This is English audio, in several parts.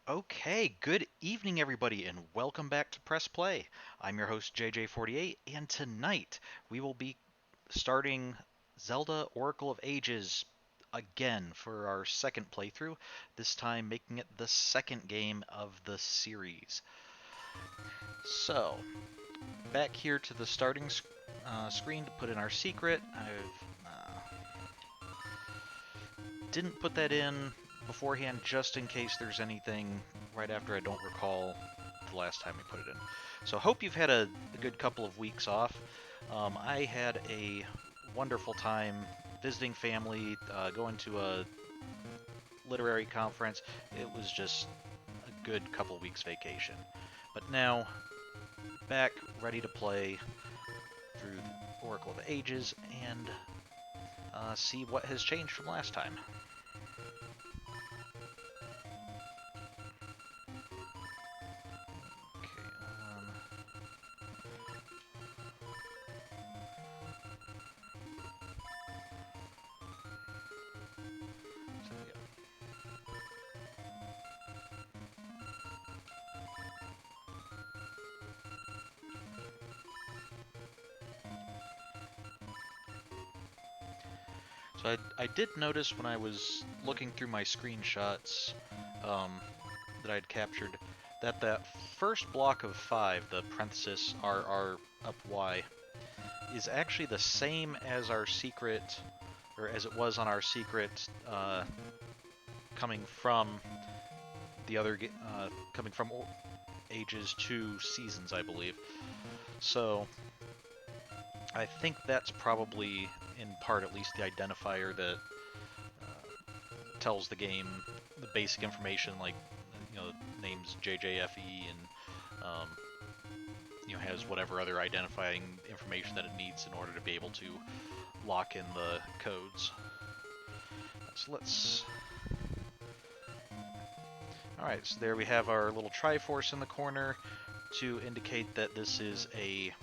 Okay, good evening, everybody, and welcome back to Press Play. I'm your host, JJ48, and tonight we will be starting Zelda Oracle of Ages again for our second playthrough, this time making it the second game of the series. So, back here to the starting screen to put in our secret. Didn't put that in beforehand just in case there's anything right after I don't recall the last time we put it in. So hope you've had a good couple of weeks off. I had a wonderful time visiting family, going to a literary conference. It was just a good couple of weeks vacation. But now, back, ready to play through Oracle of Ages and see what has changed from last time. Okay, so yeah. So I did notice when I was looking through my screenshots um, that I'd captured that first block of 5, the parenthesis RR up Y, is actually the same as our secret, or as it was on our secret coming from the other, coming from Ages 2 Seasons, I believe. So I think that's probably, in part at least, the identifier that tells the game the basic information, like names JJFE and has whatever other identifying information that it needs in order to be able to lock in the codes. So let's. All right, so there we have our little Triforce in the corner to indicate that this is a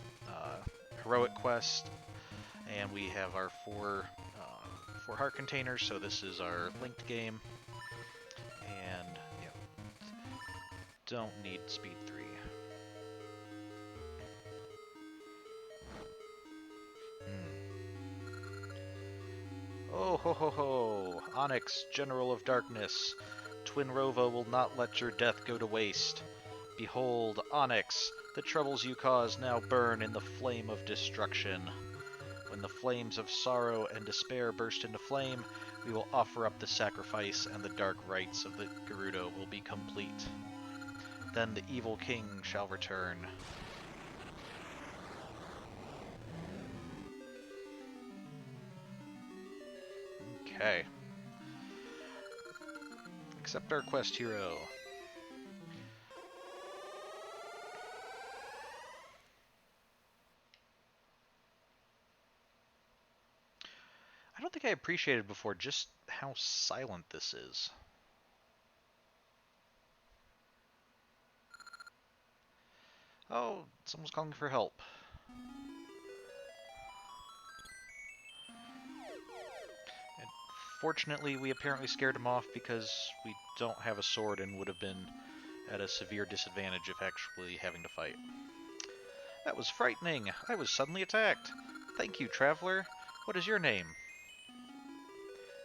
heroic quest, and we have our four heart containers. So this is our linked game, and don't need speed 3. Oh ho ho ho! Onyx, General of Darkness, Twin Rova will not let your death go to waste. Behold, Onyx, the troubles you cause now burn in the flame of destruction. When the flames of sorrow and despair burst into flame, we will offer up the sacrifice, and the dark rites of the Gerudo will be complete. Then the evil king shall return. Okay. Accept our quest hero. I don't think I appreciated before just how silent this is. Oh, someone's calling for help. And fortunately, we apparently scared him off because we don't have a sword and would have been at a severe disadvantage if actually having to fight. That was frightening. I was suddenly attacked. Thank you, traveler. What is your name?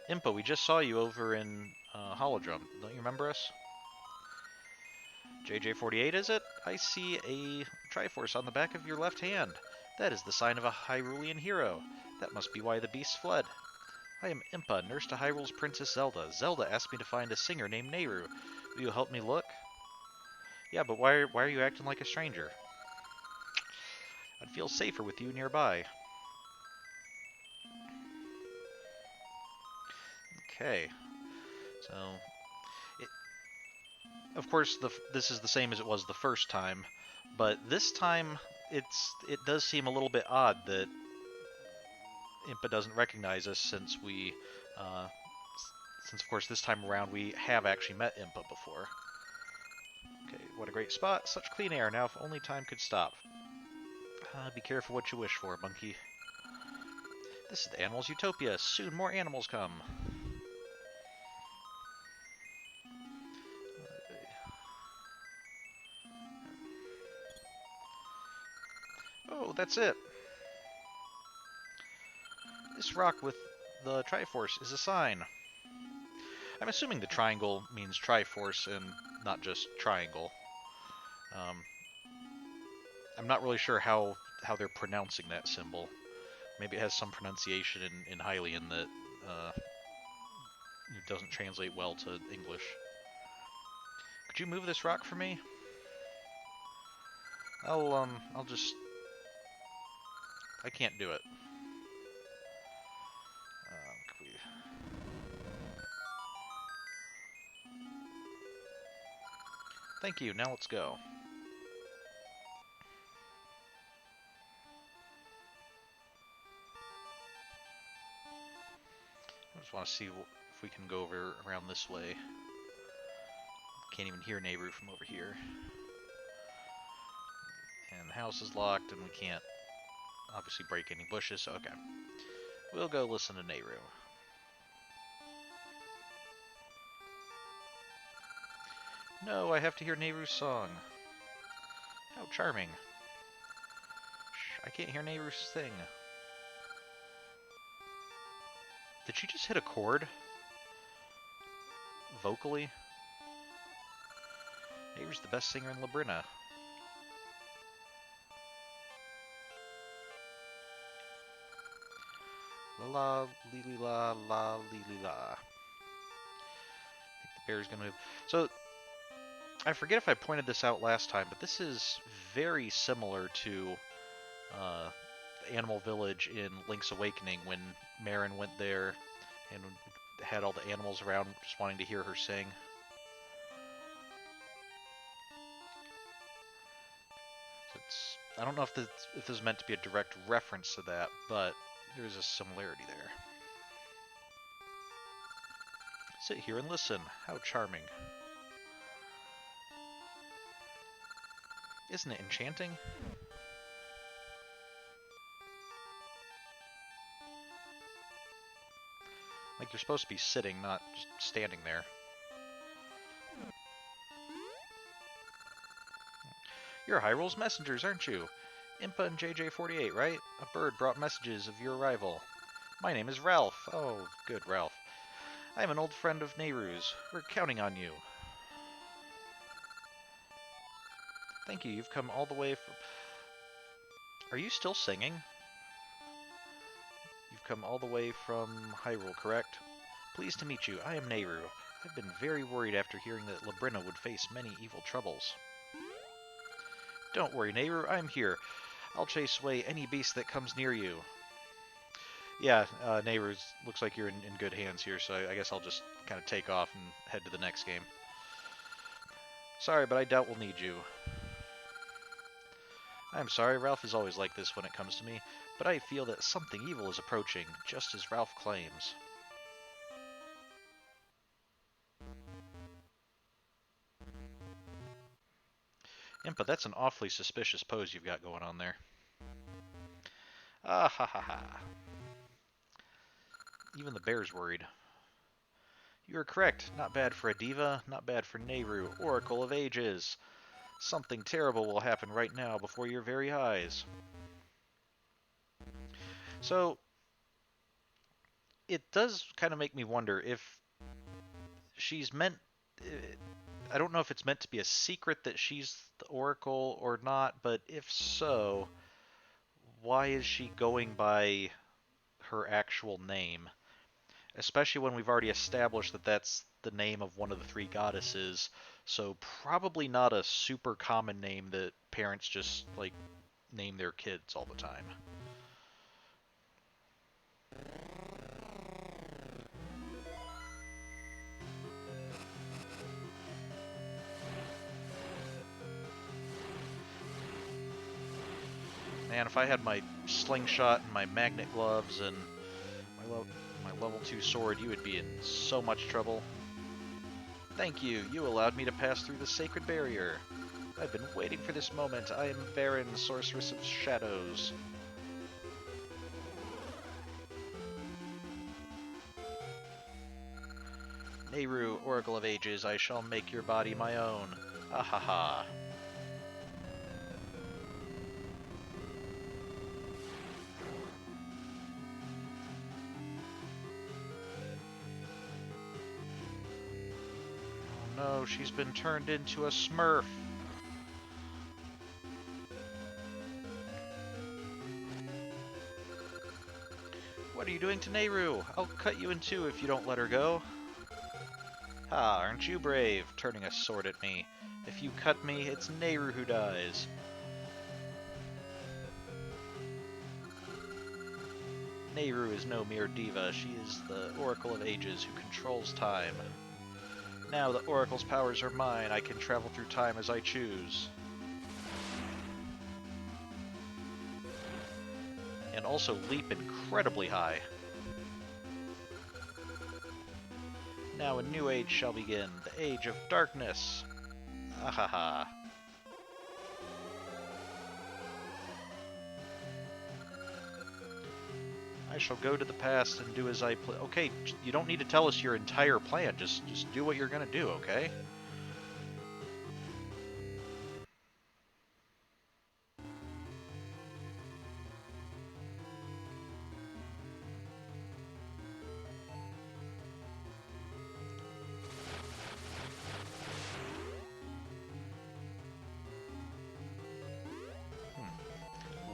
Impa, we just saw you over in Holodrum. Don't you remember us? JJ48, is it? I see a Triforce on the back of your left hand. That is the sign of a Hyrulean hero. That must be why the beasts fled. I am Impa, nurse to Hyrule's Princess Zelda. Zelda asked me to find a singer named Nehru. Will you help me look? Yeah, but why are you acting like a stranger? I'd feel safer with you nearby. Okay, so it, of course this is the same as it was the first time, but this time it does seem a little bit odd that Impa doesn't recognize us uh, since of course this time around we have actually met Impa before. Okay, what a great spot, such clean air. Now if only time could stop. Be careful what you wish for, monkey. This is the animals' utopia. Soon more animals come. that's it. This rock with the Triforce is a sign. I'm assuming the triangle means Triforce and not just triangle. Um, I'm not really sure how they're pronouncing that symbol. Maybe it has some pronunciation in Hylian that doesn't translate well to English. Could you move this rock for me? I'll just... I can't do it. Could we... Thank you, now let's go. I just want to see if we can go around this way. Can't even hear Nehru from over here. And the house is locked, and we can't obviously break any bushes, so okay. We'll go listen to Nehru. No, I have to hear Nehru's song. How charming. Shh, I can't hear Nehru's thing. Did she just hit a chord? Vocally? Nehru's the best singer in Labrynna. La la, li li la, la li li la. I think the bear's gonna move. So, I forget if I pointed this out last time, but this is very similar to Animal Village in Link's Awakening when Marin went there and had all the animals around just wanting to hear her sing. I don't know if this is meant to be a direct reference to that, but there is a similarity there. Sit here and listen. How charming. Isn't it enchanting? Like you're supposed to be sitting, not just standing there. You're Hyrule's messengers, aren't you? Impa and JJ48, right? A bird brought messages of your arrival. My name is Ralph. Oh, good, Ralph. I am an old friend of Nehru's. We're counting on you. Thank you. You've come all the way from... Are you still singing? You've come all the way from Hyrule, correct? Pleased to meet you. I am Nehru. I've been very worried after hearing that Labrynna would face many evil troubles. Don't worry, Nehru. I'm here. I'll chase away any beast that comes near you. Yeah, Nehru, looks like you're in good hands here, so I guess I'll just kind of take off and head to the next game. Sorry, but I doubt we'll need you. I'm sorry, Ralph is always like this when it comes to me, but I feel that something evil is approaching, just as Ralph claims. Impa, that's an awfully suspicious pose you've got going on there. Ah ha ha ha. Even the bear's worried. You are correct. Not bad for a diva, not bad for Nehru, Oracle of Ages. Something terrible will happen right now before your very eyes. So, it does kind of make me wonder if she's meant... I don't know if it's meant to be a secret that she's the Oracle or not, but if so, why is she going by her actual name? Especially when we've already established that that's the name of one of the three goddesses, so probably not a super common name that parents just, like, name their kids all the time. Man, if I had my slingshot and my magnet gloves and my level 2 sword, you would be in so much trouble. Thank you, you allowed me to pass through the sacred barrier. I've been waiting for this moment. I am Baron, Sorceress of Shadows. Nehru, Oracle of Ages, I shall make your body my own. Ah ha ha. no, she's been turned into a smurf. What are you doing to Nehru? I'll cut you in two if you don't let her go. Ha, aren't you brave, turning a sword at me? If you cut me, it's Nehru who dies. Nehru is no mere diva, she is the Oracle of Ages who controls time. Now the Oracle's powers are mine, I can travel through time as I choose. And also leap incredibly high. Now a new age shall begin, the age of darkness. Ahaha. I shall go to the past and do as I please. Okay, you don't need to tell us your entire plan. Just do what you're gonna do, okay?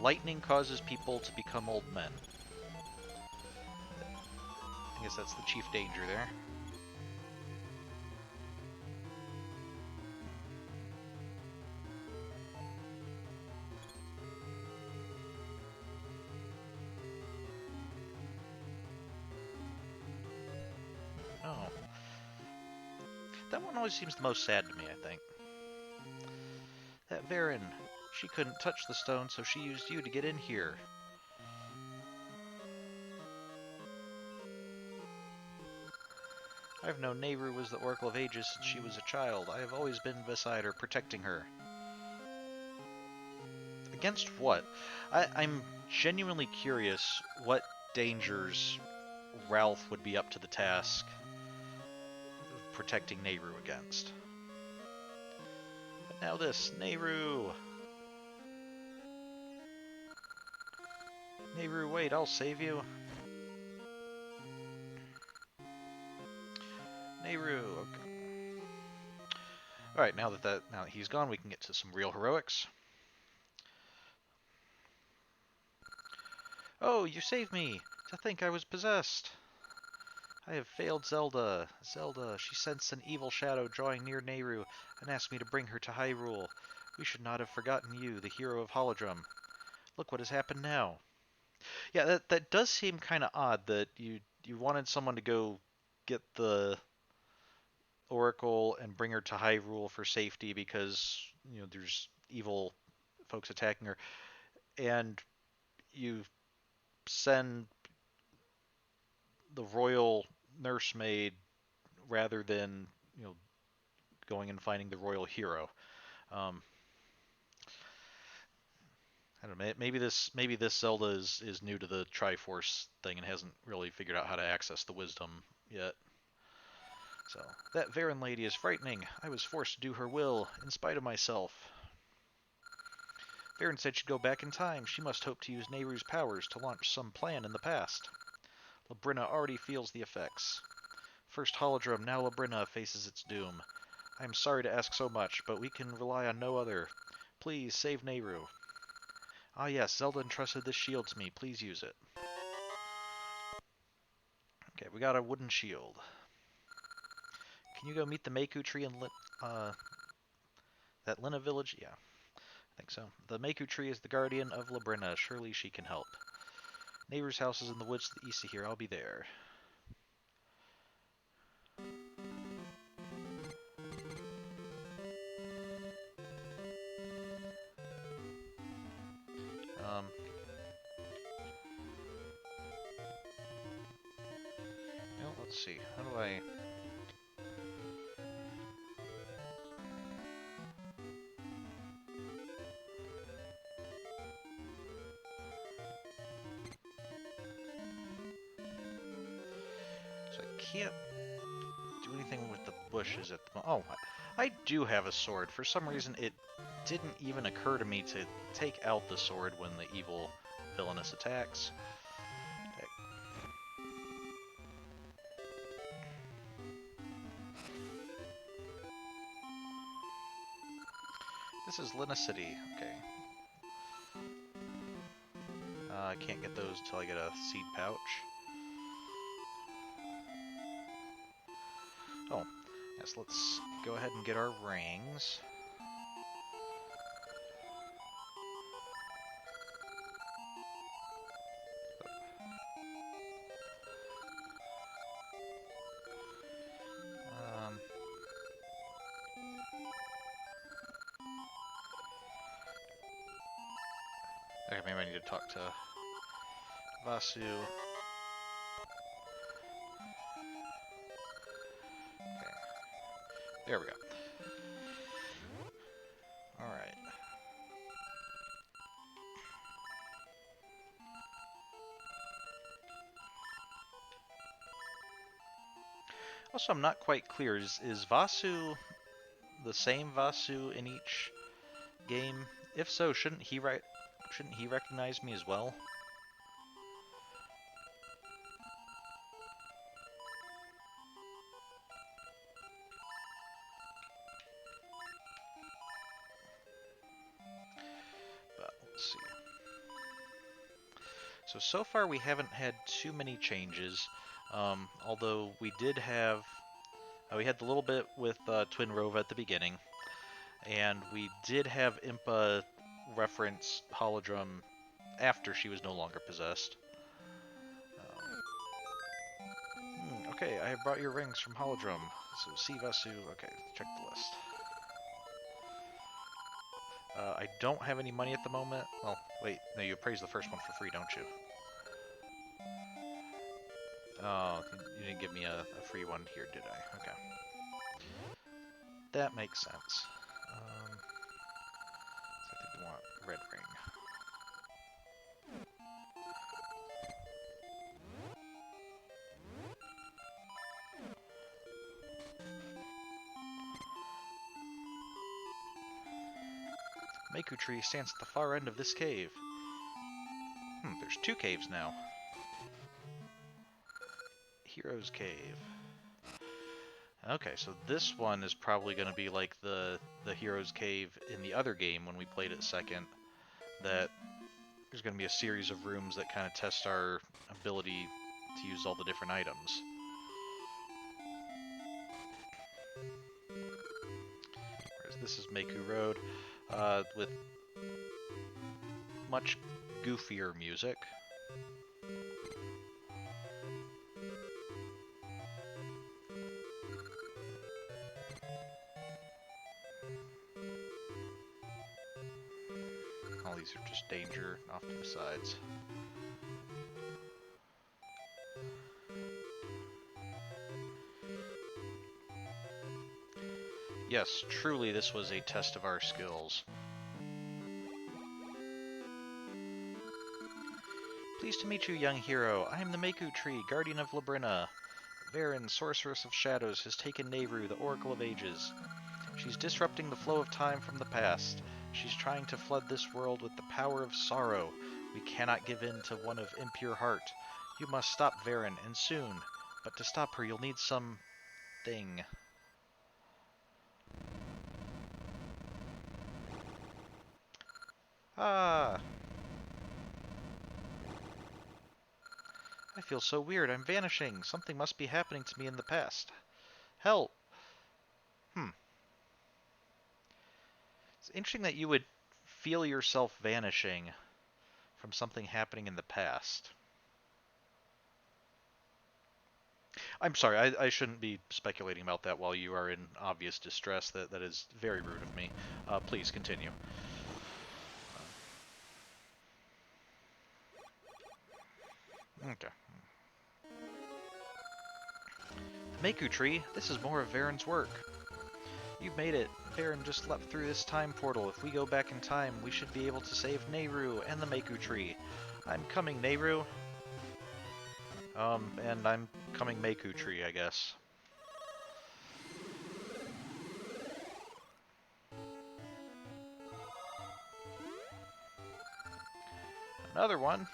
Lightning causes people to become old men. I guess that's the chief danger there. Oh. That one always seems the most sad to me, I think. That Varen. She couldn't touch the stone, so she used you to get in here. I've known Nehru was the Oracle of Ages since she was a child. I have always been beside her, protecting her. Against what? I'm genuinely curious what dangers Ralph would be up to the task of protecting Nehru against. But now this, Nehru! Nehru, wait, I'll save you. Nehru, okay. Alright, now that he's gone, we can get to some real heroics. Oh, you saved me! To think I was possessed! I have failed Zelda. Zelda, she sensed an evil shadow drawing near Nehru and asked me to bring her to Hyrule. We should not have forgotten you, the hero of Holodrum. Look what has happened now. Yeah, that does seem kind of odd that you wanted someone to go get the Oracle and bring her to Hyrule for safety because, you know, there's evil folks attacking her, and you send the royal nursemaid rather than, you know, going and finding the royal hero. Um, I don't know. Maybe this Zelda is new to the Triforce thing and hasn't really figured out how to access the wisdom yet. So that Varen lady is frightening. I was forced to do her will in spite of myself. Varen said she'd go back in time. She must hope to use Nehru's powers to launch some plan in the past. Labrynna already feels the effects. First Holodrum, now Labrynna faces its doom. I am sorry to ask so much, but we can rely on no other. Please, save Nehru. Ah yes, Zelda entrusted this shield to me. Please use it. Okay, we got a wooden shield. Can you go meet the Maku tree in that Lina village? Yeah, I think so. The Maku tree is the guardian of Labrynna. Surely she can help. Nehru's house is in the woods to the east of here. I'll be there. Well, let's see. How do I... So I can't do anything with the bushes at the moment. Oh, I do have a sword. For some reason, it didn't even occur to me to take out the sword when the evil villainous attacks. Okay. This is Lina City. Okay. I can't get those until I get a seed pouch. Oh, yes, let's go ahead and get our rings. Okay, maybe I need to talk to Vasu. Okay, there we go. Alright. Also, I'm not quite clear. Is Vasu the same Vasu in each game? If so, shouldn't he recognize me as well? But let's see. So far we haven't had too many changes. Although we did have, we had the little bit with Twin Rova at the beginning, and we did have Impa reference Holodrum after she was no longer possessed. Okay, I have brought your rings from Holodrum. So see Vasu. Okay, check the list. I don't have any money at the moment. Well, wait, no, you appraised the first one for free, don't you? Oh, you didn't give me a free one here, did I? Okay. That makes sense. So I think we want red ring. Maku tree stands at the far end of this cave. There's two caves now. Hero's Cave. Okay, so this one is probably going to be like the Hero's Cave in the other game when we played it second. That there's going to be a series of rooms that kind of test our ability to use all the different items. Whereas this is Maku Road, with much goofier music. All these are just danger off to the sides. Yes, truly this was a test of our skills. Pleased to meet you, young hero. I am the Maku Tree, guardian of Labrynna. Varen, sorceress of shadows, has taken Nehru, the Oracle of Ages. She's disrupting the flow of time from the past. She's trying to flood this world with the power of sorrow. We cannot give in to one of impure heart. You must stop Varen, and soon. But to stop her, you'll need some... thing. Ah! I feel so weird. I'm vanishing. Something must be happening to me in the past. Help! It's interesting that you would feel yourself vanishing from something happening in the past. I'm sorry, I shouldn't be speculating about that while you are in obvious distress. That is very rude of me. Please continue. Okay. Maku Tree, this is more of Varen's work. You've made it. Varen just leapt through this time portal. If we go back in time, we should be able to save Nehru and the Maku Tree. I'm coming, Nehru. And I'm coming Maku Tree, I guess. Another one?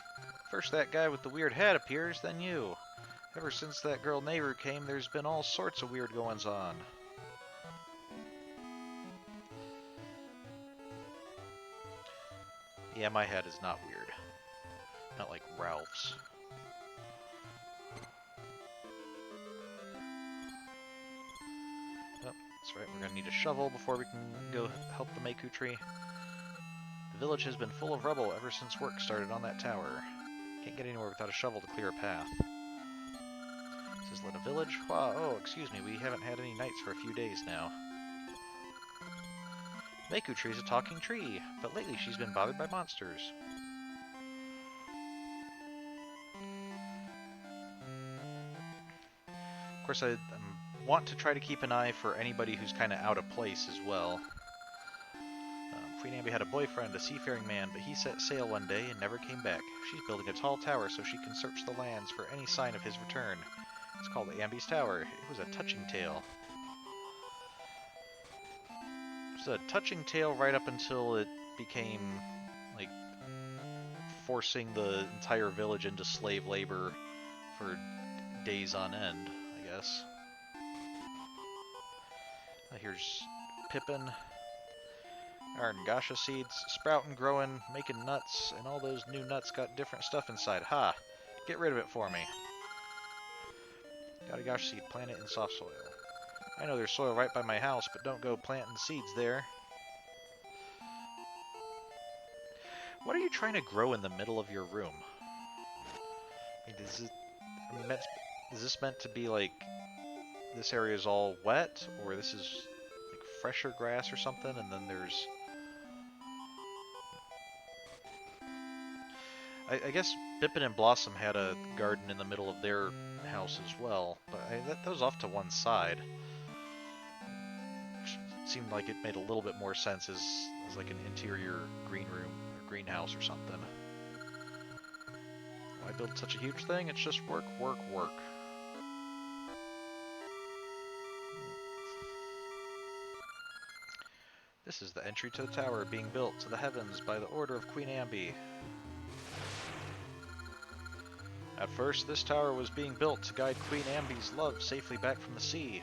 First that guy with the weird hat appears, then you. Ever since that girl Nehru came, there's been all sorts of weird goings-on. Yeah, my head is not weird. Not like Ralph's. Oh, that's right, we're gonna need a shovel before we can go help the Maku tree. The village has been full of rubble ever since work started on that tower. Can't get anywhere without a shovel to clear a path. Says let a village? Wow, oh, excuse me, we haven't had any nights for a few days now. Maku tree's a talking tree, but lately she's been bothered by monsters. Of course, I want to try to keep an eye for anybody who's kind of out of place as well. Queen Amby had a boyfriend, a seafaring man, but he set sail one day and never came back. She's building a tall tower so she can search the lands for any sign of his return. It's called Amby's Tower. It was a touching tale. It was a touching tale right up until it became, like, forcing the entire village into slave labor for days on end, I guess. Here's Pippin. Our Ngasha seeds, sprouting, growing, making nuts, and all those new nuts got different stuff inside. Ha! Get rid of it for me. Got a Ngasha seed, plant it in soft soil. I know there's soil right by my house, but don't go planting seeds there. What are you trying to grow in the middle of your room? I mean, is this meant to be like, this area is all wet, or this is like fresher grass or something, and then there's... I guess Pippin and Blossom had a garden in the middle of their house as well, but that was off to one side. Which seemed like it made a little bit more sense as like an interior green room or greenhouse or something. Why build such a huge thing? It's just work, work, work. This is the entry to the tower being built to the heavens by the order of Queen Amby. At first, this tower was being built to guide Queen Amby's love safely back from the sea.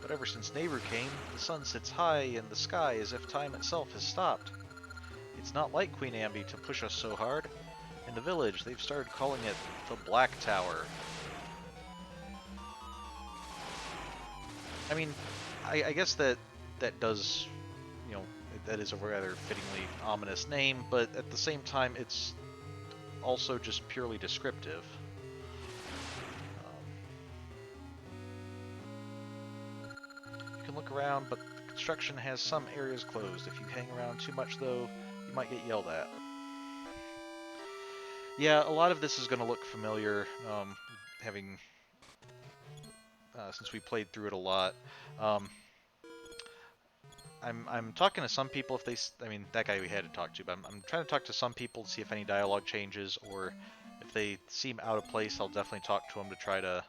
But ever since Nehru came, the sun sits high in the sky as if time itself has stopped. It's not like Queen Amby to push us so hard. In the village, they've started calling it the Black Tower. I mean, I guess that does, you know, that is a rather fittingly ominous name, but at the same time, it's also just purely descriptive. You can look around, but the construction has some areas closed. If you hang around too much, though, you might get yelled at. Yeah, a lot of this is going to look familiar, having since we played through it a lot. I'm talking to some people if they, I mean, that guy we had to talk to, but I'm trying to talk to some people to see if any dialogue changes, or if they seem out of place, I'll definitely talk to them to try to,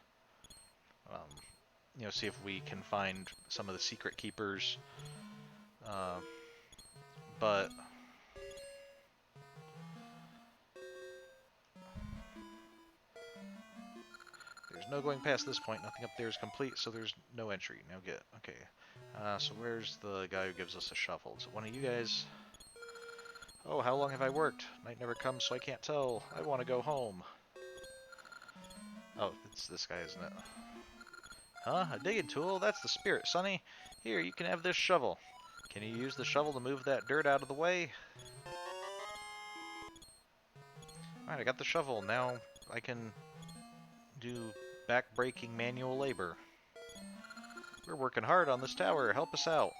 you know, see if we can find some of the secret keepers. But there's no going past this point. Nothing up there is complete, so there's no entry. Now get. Okay. So where's the guy who gives us a shovel? Is it one of you guys? Oh, how long have I worked? Night never comes, so I can't tell. I want to go home. Oh, it's this guy, isn't it? Huh? A digging tool? That's the spirit, Sonny. Here, you can have this shovel. Can you use the shovel to move that dirt out of the way? Alright, I got the shovel. Now I can do back-breaking manual labor. We're working hard on this tower. Help us out.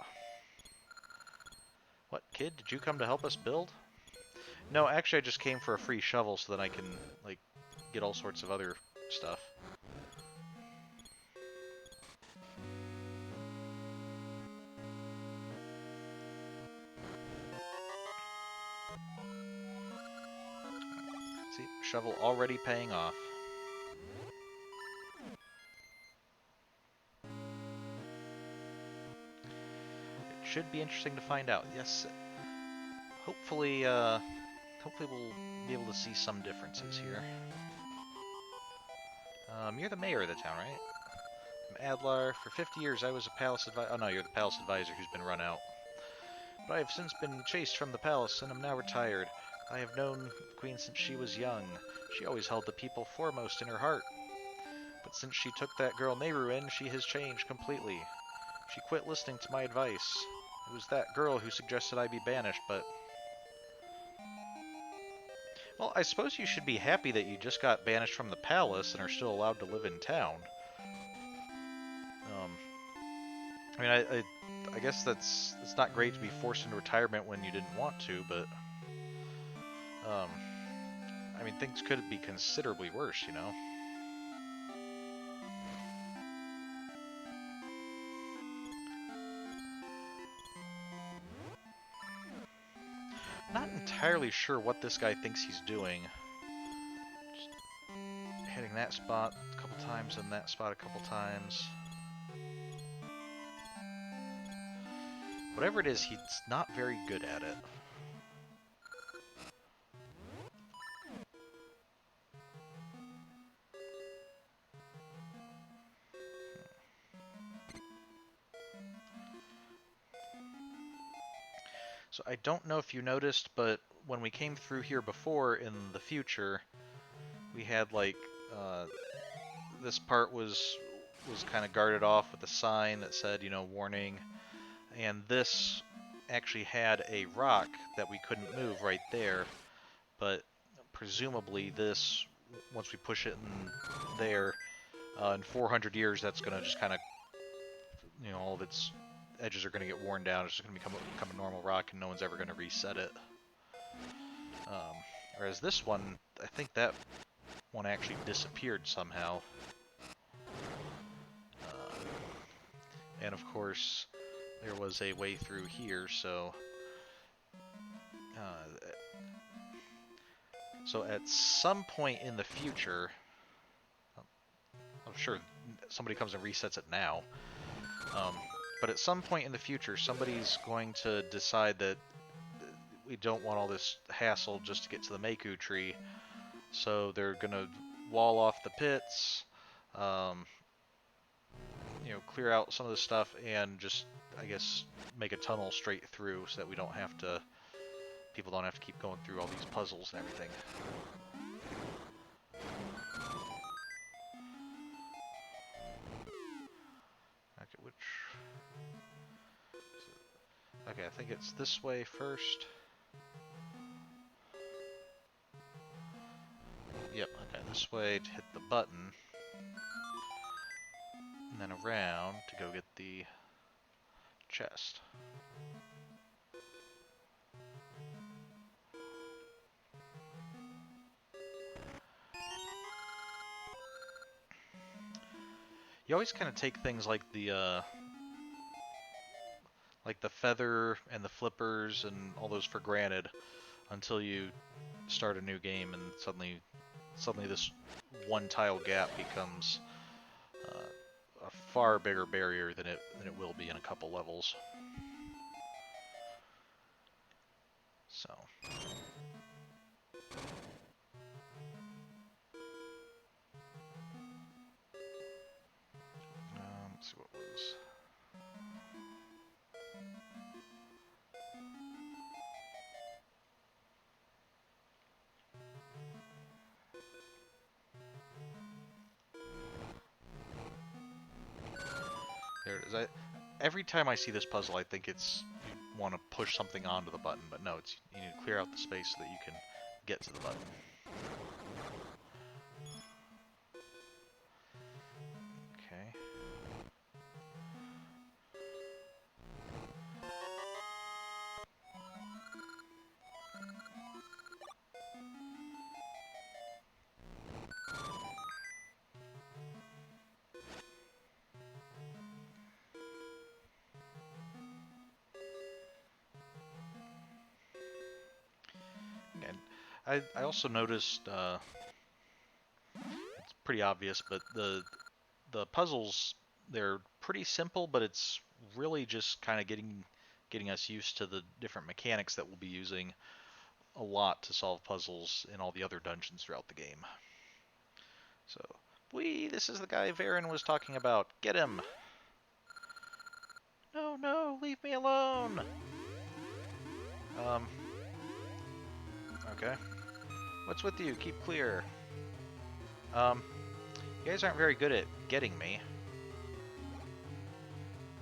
What, kid? Did you come to help us build? No, actually I just came for a free shovel so that I can, like, get all sorts of other stuff. See, shovel already paying off. It should be interesting to find out. Yes, hopefully, hopefully we'll be able to see some differences here. You're the mayor of the town, right? I'm Adlar. For 50 years I was a palace advisor. Oh no, you're the palace advisor who's been run out. But I have since been chased from the palace and am now retired. I have known the Queen since she was young. She always held the people foremost in her heart. But since she took that girl Nehru in, she has changed completely. She quit listening to my advice. It was that girl who suggested I be banished, but... Well, I suppose you should be happy that you just got banished from the palace and are still allowed to live in town. I mean, I guess it's not great to be forced into retirement when you didn't want to, but... Um, I mean, things could be considerably worse, you know? Not entirely sure what this guy thinks he's doing. Just hitting that spot a couple times and that spot a couple times. Whatever it is, he's not very good at it. So I don't know if you noticed, but when we came through here before in the future, we had like this part was kind of guarded off with a sign that said, you know, warning, and this actually had a rock that we couldn't move right there, but presumably this, once we push it in there, in 400 years, that's going to just kind of, you know, all of its edges are going to get worn down. It's just going to become a normal rock, and no one's ever going to reset it. Whereas this one, I think that one actually disappeared somehow. And of course, there was a way through here, so... So at some point in the future... I'm sure somebody comes and resets it now. But at some point in the future, somebody's going to decide that we don't want all this hassle just to get to the Maku tree. So they're going to wall off the pits, you know, clear out some of the stuff, and just, I guess, make a tunnel straight through so that we don't have to, people don't have to keep going through all these puzzles and everything. Okay, which... Okay, I think it's this way first. Yep, okay, this way to hit the button. And then around to go get the chest. You always kind of take things like the feather and the flippers and all those for granted until you start a new game and suddenly this one tile gap becomes a far bigger barrier than it will be in a couple levels. So. Let's see what was. There it is. Every time I see this puzzle, I think it's you want to push something onto the button, but no, you need to clear out the space so that you can get to the button. Okay. And I also noticed, it's pretty obvious, but the puzzles, they're pretty simple, but it's really just kind of getting us used to the different mechanics that we'll be using a lot to solve puzzles in all the other dungeons throughout the game. So, this is the guy Varen was talking about. Get him! No, leave me alone! Okay. What's with you? Keep clear. You guys aren't very good at getting me.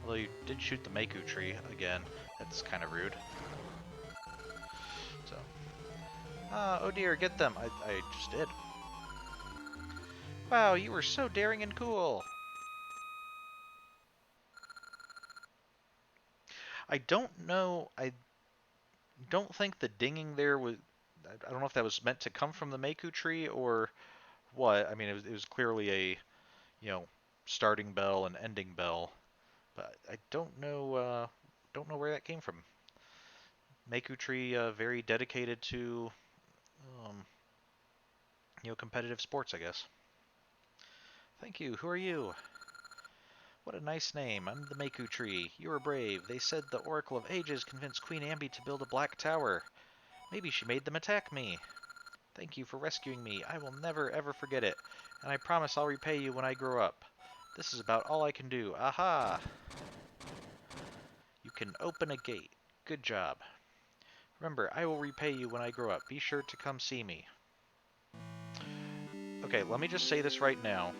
Although you did shoot the Maku tree again. That's kind of rude. So. Oh dear, get them. I just did. Wow, you were so daring and cool. I don't know. I don't think the dinging there was. I don't know if that was meant to come from the Maku tree or what. I mean, it was clearly a, you know, starting bell and ending bell, but I don't know where that came from. Maku tree, very dedicated to, um, competitive sports, I guess. Thank you. Who are you? What a nice name. I'm the Maku tree. You are brave. They said the Oracle of Ages convinced Queen Ambi to build a black tower. Maybe she made them attack me. Thank you for rescuing me. I will never ever forget it, and I promise I'll repay you when I grow up. This is about all I can do. Aha! You can open a gate. Good job. Remember, I will repay you when I grow up. Be sure to come see me. Okay, let me just say this right now.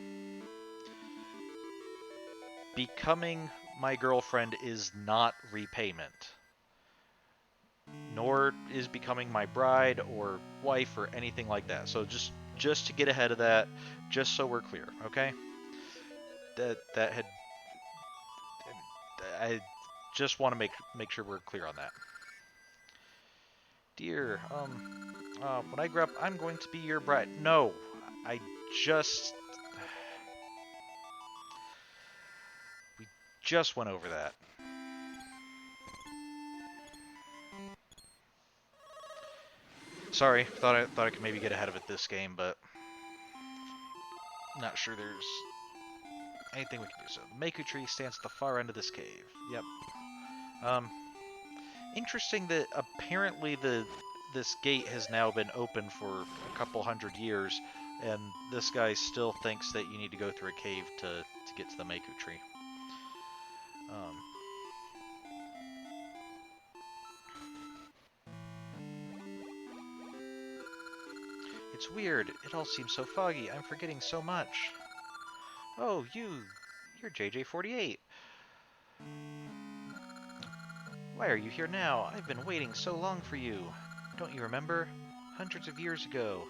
Becoming my girlfriend is not repayment. Nor is becoming my bride or wife or anything like that. So just to get ahead of that, just so we're clear, okay? That had I just want to make sure we're clear on that. Dear, when I grow up, I'm going to be your bride. No, I just we just went over that. Sorry, thought I could maybe get ahead of it this game, but not sure there's anything we can do. So, the Maku tree stands at the far end of this cave. Yep. Um, Interesting that apparently this gate has now been open for a couple hundred years, and this guy still thinks that you need to go through a cave to get to the Maku tree. Um, it's weird. It all seems so foggy. I'm forgetting so much. Oh, you're JJ48. Why are you here now? I've been waiting so long for you. Don't you remember? Hundreds of years ago,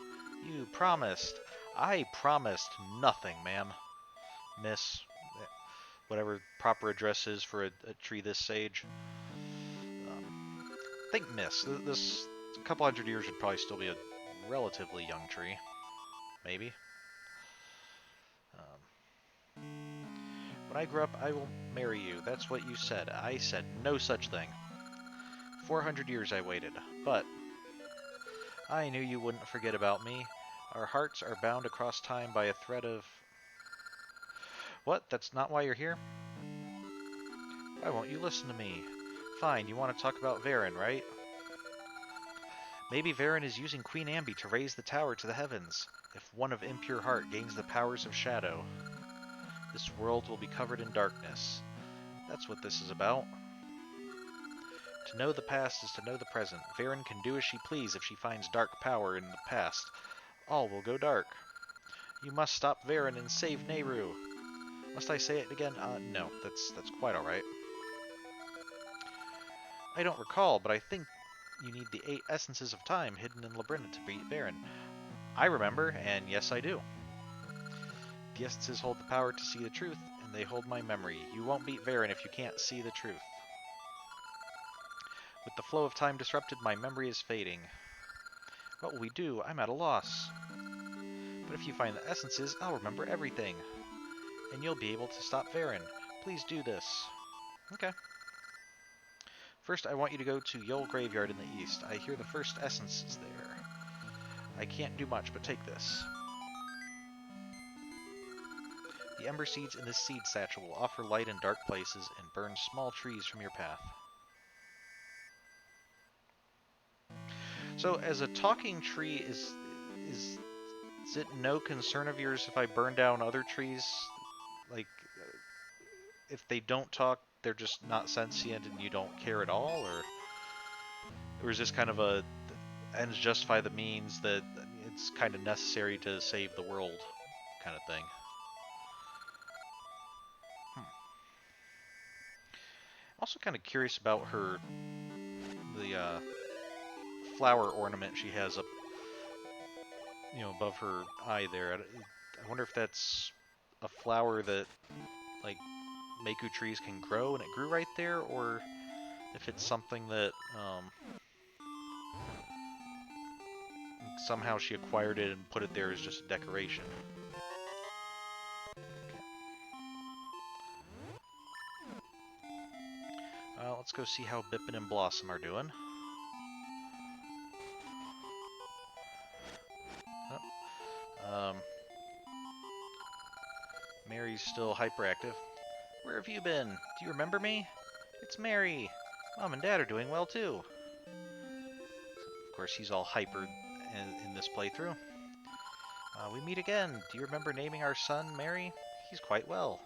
you promised. I promised nothing, ma'am. Miss. Whatever proper address is for a tree this sage. Think miss. This a couple hundred years would probably still be a relatively young tree. Maybe. When I grow up, I will marry you. That's what you said. I said no such thing. 400 years I waited, but I knew you wouldn't forget about me. Our hearts are bound across time by a thread of... What? That's not why you're here? Why won't you listen to me? Fine, you want to talk about Varen, right? Maybe Varen is using Queen Ambi to raise the tower to the heavens. If one of impure heart gains the powers of shadow, this world will be covered in darkness. That's what this is about. To know the past is to know the present. Varen can do as she please if she finds dark power in the past. All will go dark. You must stop Varen and save Nehru. Must I say it again? No, that's quite alright. I don't recall, but I think you need the 8 essences of time hidden in Labrynna to beat Varen. I remember, and yes I do. The essences hold the power to see the truth, and they hold my memory. You won't beat Varen if you can't see the truth. With the flow of time disrupted, my memory is fading. What will we do? I'm at a loss. But if you find the essences, I'll remember everything. And you'll be able to stop Varen. Please do this. Okay. First, I want you to go to Yol Graveyard in the east. I hear the first essence is there. I can't do much, but take this. The ember seeds in this seed satchel will offer light in dark places and burn small trees from your path. So, as a talking tree, is it no concern of yours if I burn down other trees? Like, if they don't talk, they're just not sentient and you don't care at all? Or is this kind of a ends justify the means, that it's kind of necessary to save the world, kind of thing. Also kind of curious about the flower ornament she has up, above her eye there. I wonder if that's a flower that, like, Meiku trees can grow and it grew right there, or if it's something that somehow she acquired it and put it there as just a decoration. Let's go see how Bippin and Blossom are doing. Mary's still hyperactive. Where have you been? Do you remember me? It's Mary. Mom and Dad are doing well too. Of course, he's all hyper in this playthrough. We meet again. Do you remember naming our son Mary? He's quite well.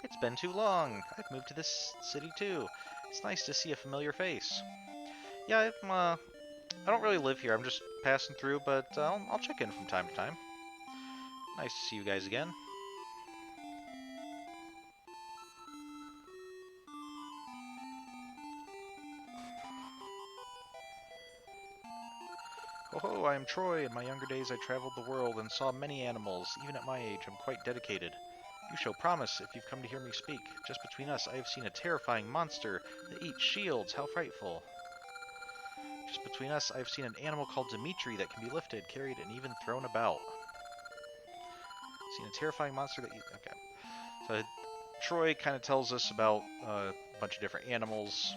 It's been too long. I've moved to this city too. It's nice to see a familiar face. Yeah, I don't really live here. I'm just passing through, but I'll check in from time to time. Nice to see you guys again. Oh, I am Troy. In my younger days, I traveled the world and saw many animals. Even at my age, I'm quite dedicated. You show promise if you've come to hear me speak. Just between us, I have seen a terrifying monster that eats shields. How frightful. Just between us, I've seen an animal called Dimitri that can be lifted, carried, and even thrown about. Seen a terrifying monster that eats... Okay. So Troy kind of tells us about a bunch of different animals.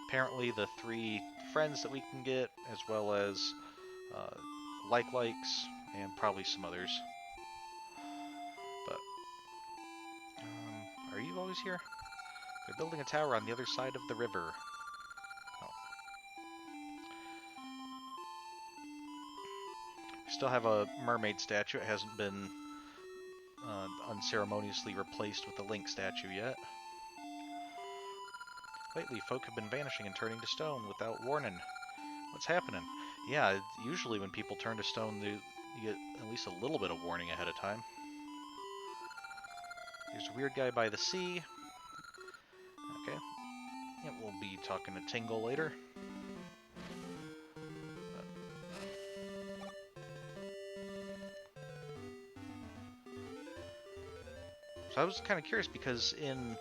Apparently the 3 friends that we can get, as well as likes, and probably some others. But, are you always here? They're building a tower on the other side of the river. Oh. Still have a mermaid statue. It hasn't been unceremoniously replaced with a Link statue yet. Lately, folk have been vanishing and turning to stone without warning. What's happening? Yeah, usually when people turn to stone, you get at least a little bit of warning ahead of time. There's a weird guy by the sea. Okay. Yeah, we'll be talking to Tingle later. So I was kind of curious because in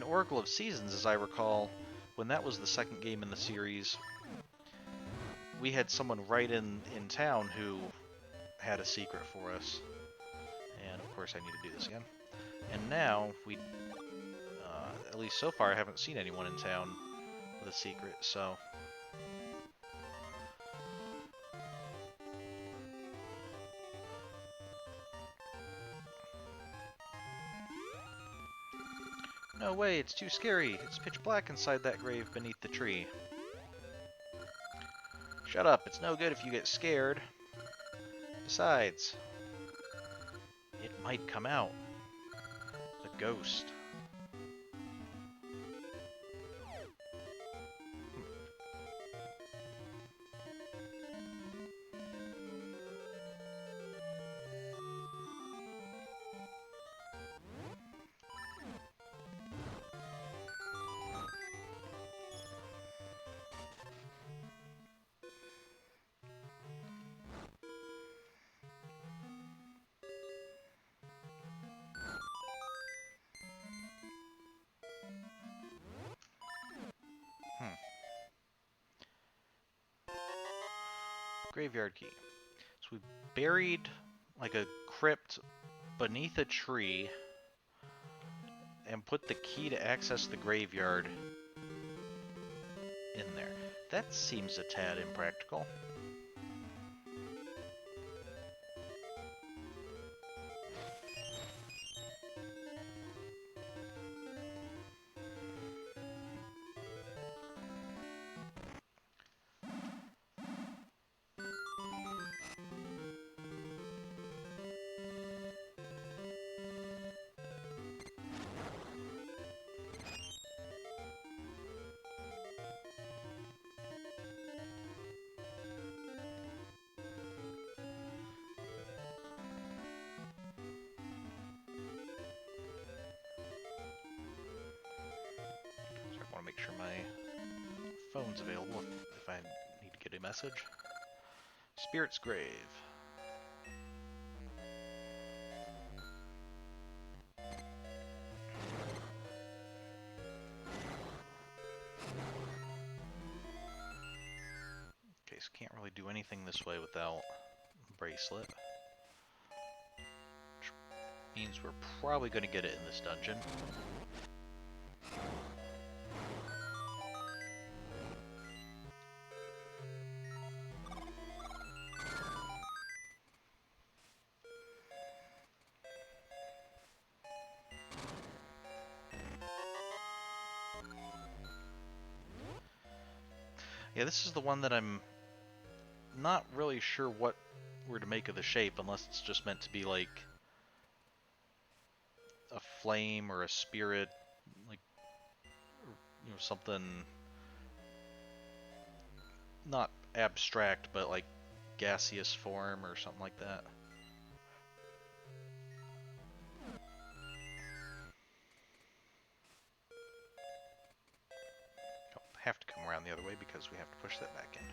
Oracle of Seasons, as I recall, when that was the second game in the series, we had someone right in town who had a secret for us. And of course I need to do this again. And now, we, at least so far, I haven't seen anyone in town with a secret, so... No way, it's too scary. It's pitch black inside that grave beneath the tree. Shut up, it's no good if you get scared. Besides, it might come out. The ghost. Graveyard key. So we buried like a crypt beneath a tree and put the key to access the graveyard in there. That seems a tad impractical. make sure my phone's available if I need to get a message. Spirit's Grave. Okay, so can't really do anything this way without Bracelet. Which means we're probably going to get it in this dungeon. Yeah, this is the one that I'm not really sure what we're to make of the shape, unless it's just meant to be like a flame or a spirit, like, you know, something not abstract, but like gaseous form or something like that. I'll have to come around the other way because we have to push that back in.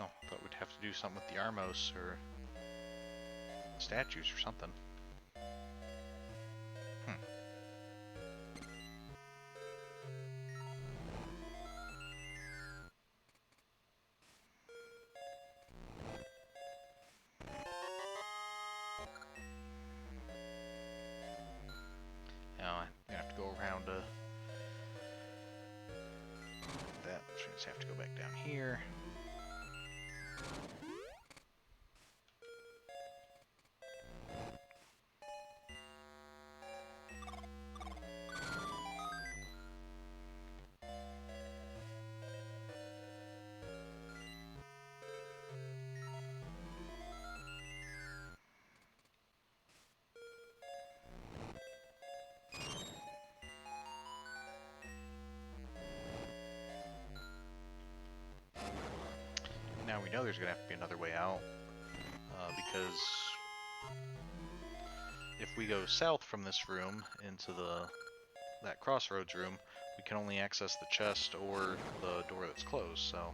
Oh, thought we'd have to do something with the Armos or statues or something. Now I'm gonna have to go around that, which means I have to go back down here. Now we know there's gonna have to be another way out, because if we go south from this room into that crossroads room, we can only access the chest or the door that's closed, so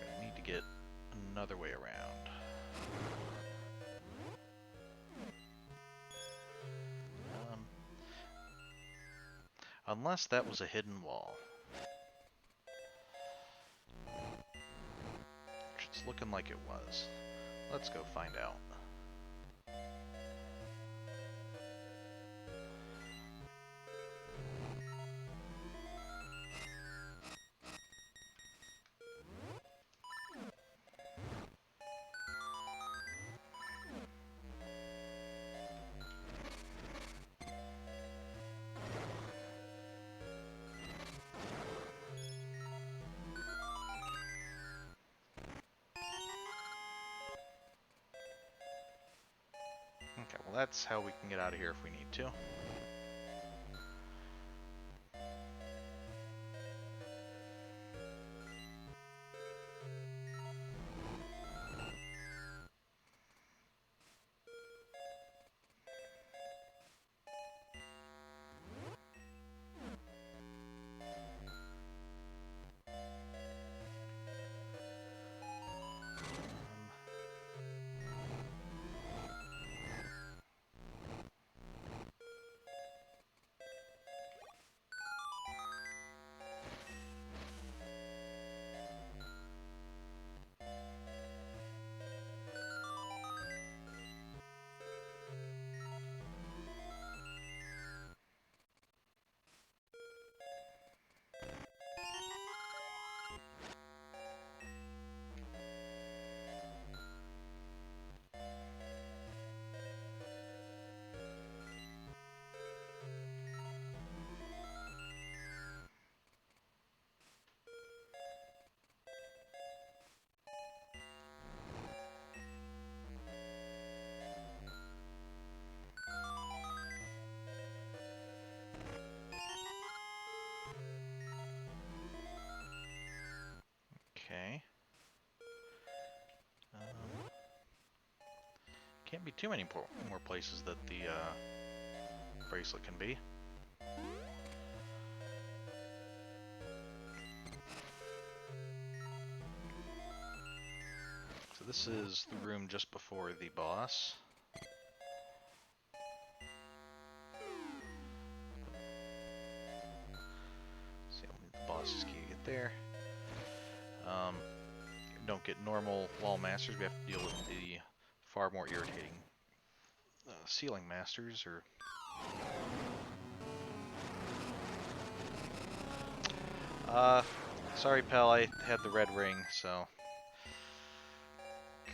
we're gonna need to get another way around. Unless that was a hidden wall. Which it's looking like it was. Let's go find out. Okay, well that's how we can get out of here if we need to. Can't be too many more places that the bracelet can be. So this is the room just before the boss. See, I'll need the boss's key to get there. Don't get normal wall masters. We have to deal with the far more irritating ceiling masters, or sorry pal, I had the red ring, so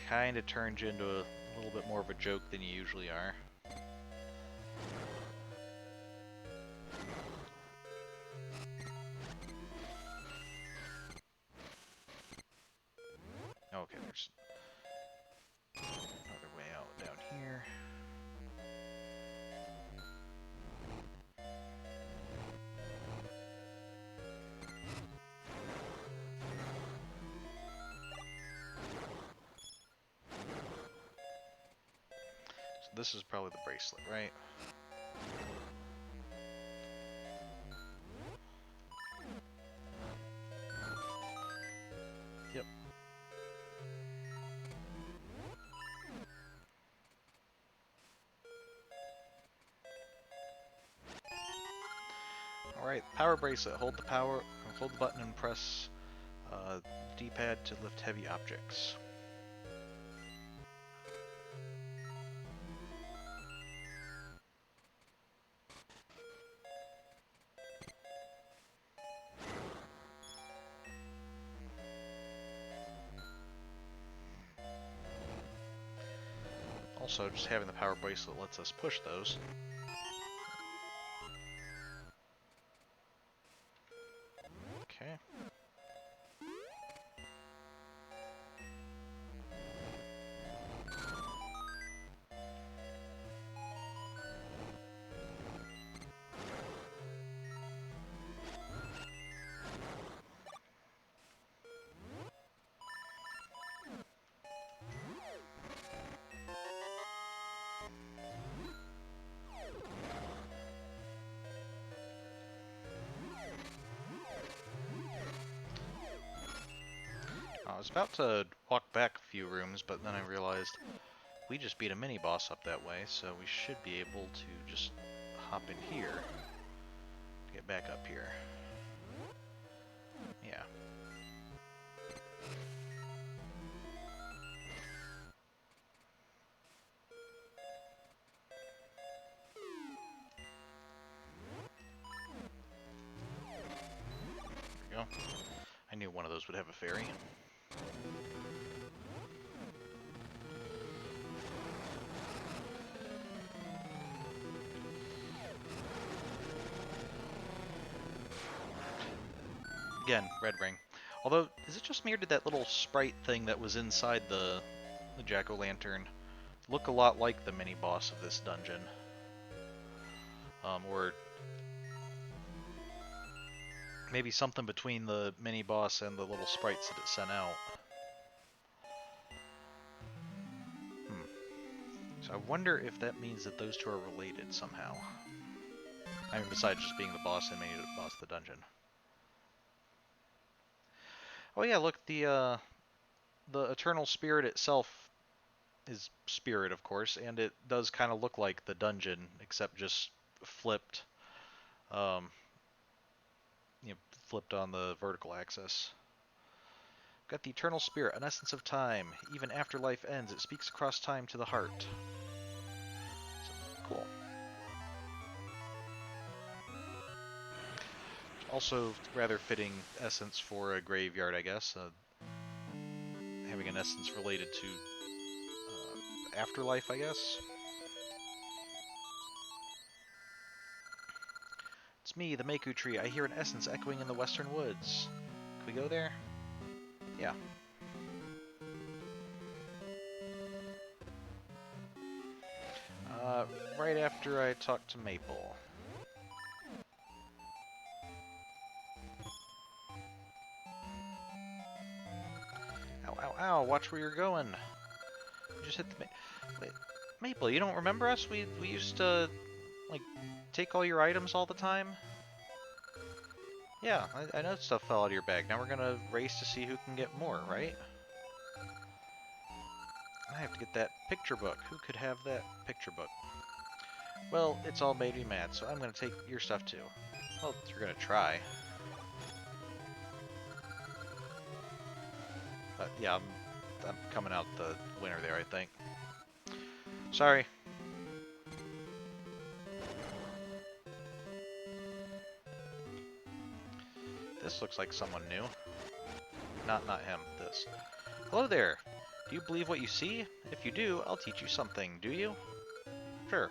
kinda turned you into a little bit more of a joke than you usually are. Okay, there's another way out down here. So this is probably the bracelet, right? Yep. Alright, power bracelet. Hold the button and press D-pad to lift heavy objects. Also, just having the power bracelet lets us push those. Okay. I was about to walk back a few rooms, but then I realized we just beat a mini-boss up that way, so we should be able to just hop in here to get back up here. Yeah. There we go. I knew one of those would have a fairy. Again, red ring. Although, is it just me or did that little sprite thing that was inside the jack-o'-lantern look a lot like the mini-boss of this dungeon? Or maybe something between the mini-boss and the little sprites that it sent out. So I wonder if that means that those two are related somehow. I mean, besides just being the boss and mini-boss of the dungeon. Oh yeah, look, the Eternal Spirit itself is spirit, of course, and it does kind of look like the dungeon, except just flipped, flipped on the vertical axis. Got the Eternal Spirit, an essence of time. Even after life ends, it speaks across time to the heart. So, cool. Also, rather fitting essence for a graveyard, I guess. Having an essence related to afterlife, I guess. It's me, the Maku Tree. I hear an essence echoing in the western woods. Can we go there? Yeah. Right after I talk to Maple. Ow, ow, ow, watch where you're going. You just hit the... Wait, Maple, you don't remember us? We used to, like, take all your items all the time? Yeah, I know stuff fell out of your bag. Now we're gonna race to see who can get more, right? I have to get that picture book. Who could have that picture book? Well, it's all made me mad, so I'm gonna take your stuff too. Well, you're gonna try. But yeah, I'm coming out the winner there, I think. Sorry. This looks like someone new. Not him, this. Hello there. Do you believe what you see? If you do, I'll teach you something, do you? Sure.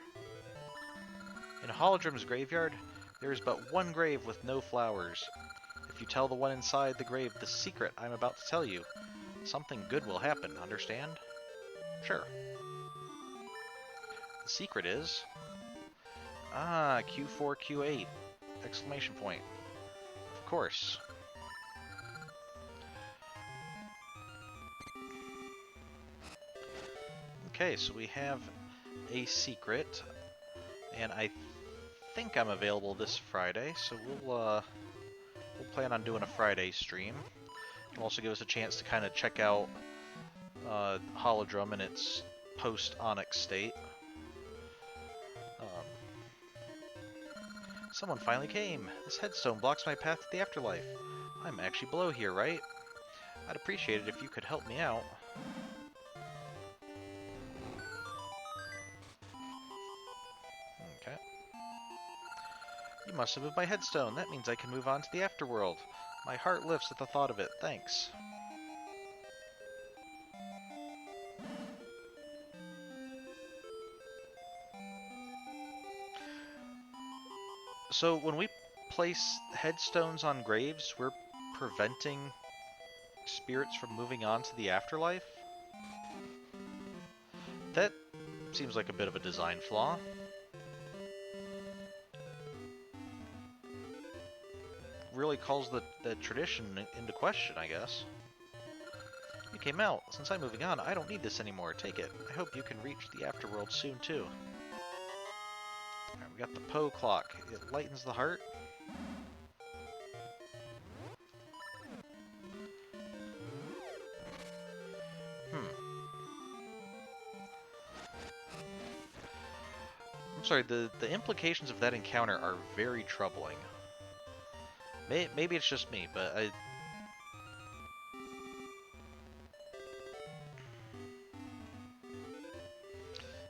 In Holodrum's graveyard, there is but one grave with no flowers. If you tell the one inside the grave the secret I'm about to tell you, something good will happen, understand? Sure. The secret is... Ah, Q4Q8! Exclamation point. Of course. Okay, so we have a secret, and I think I'm available this Friday, so we'll plan on doing a Friday stream. It'll also give us a chance to kind of check out Holodrum in its post-Onyx state. Someone finally came! This headstone blocks my path to the afterlife. I'm actually below here, right? I'd appreciate it if you could help me out. Okay. You must have moved my headstone. That means I can move on to the afterworld. My heart lifts at the thought of it. Thanks. So when we place headstones on graves, we're preventing spirits from moving on to the afterlife? That seems like a bit of a design flaw. Really calls the tradition into question, I guess. You came out. Since I'm moving on, I don't need this anymore. Take it. I hope you can reach the afterworld soon, too. Alright, we got the Poe clock. It lightens the heart. I'm sorry, the implications of that encounter are very troubling. Maybe it's just me, but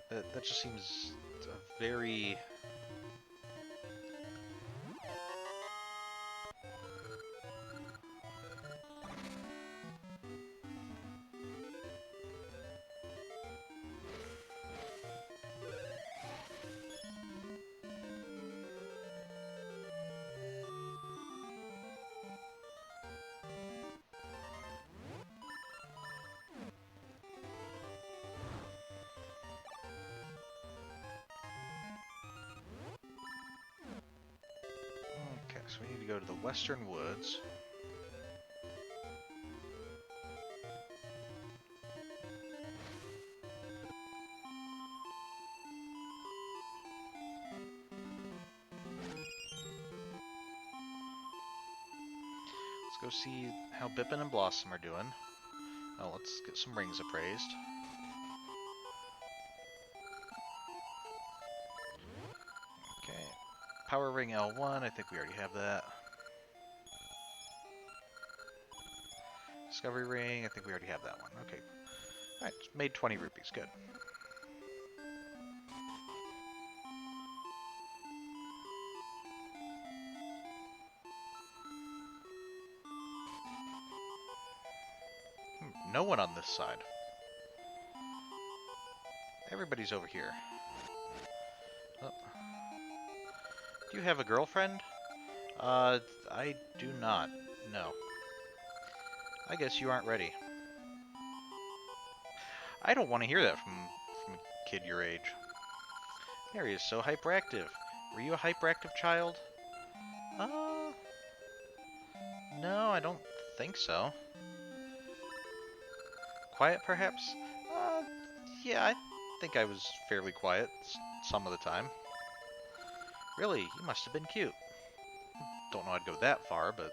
that just seems a very... Okay, so we need to go to the Western Woods. Let's go see how Bippin and Blossom are doing. Oh, let's get some rings appraised. Okay. Power Ring L1, I think we already have that. Discovery Ring, I think we already have that one. Okay. Alright, made 20 rupees, good. No one on this side. Everybody's over here. Oh. Do you have a girlfriend? I do not. No. I guess you aren't ready. I don't want to hear that from a kid your age. Mary is so hyperactive. Were you a hyperactive child? No, I don't think so. Quiet, perhaps? Yeah, think I was fairly quiet some of the time. Really, you must have been cute. Don't know I'd go that far, but...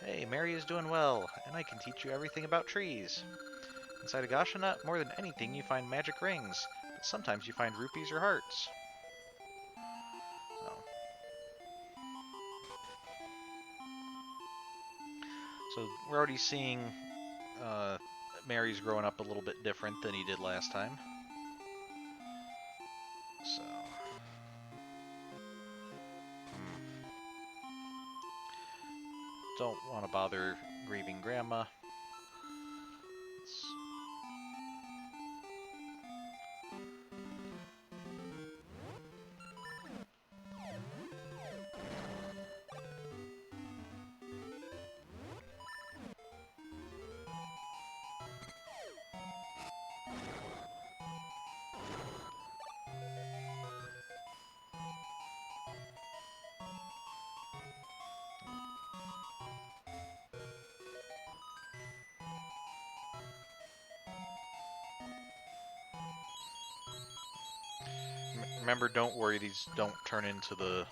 Hey, Mary is doing well, and I can teach you everything about trees. Inside a Gasha nut, more than anything, you find magic rings, but sometimes you find rupees or hearts. So we're already seeing Mary's growing up a little bit different than he did last time. So... Don't want to bother grieving Grandma. Remember, don't worry, these don't turn into the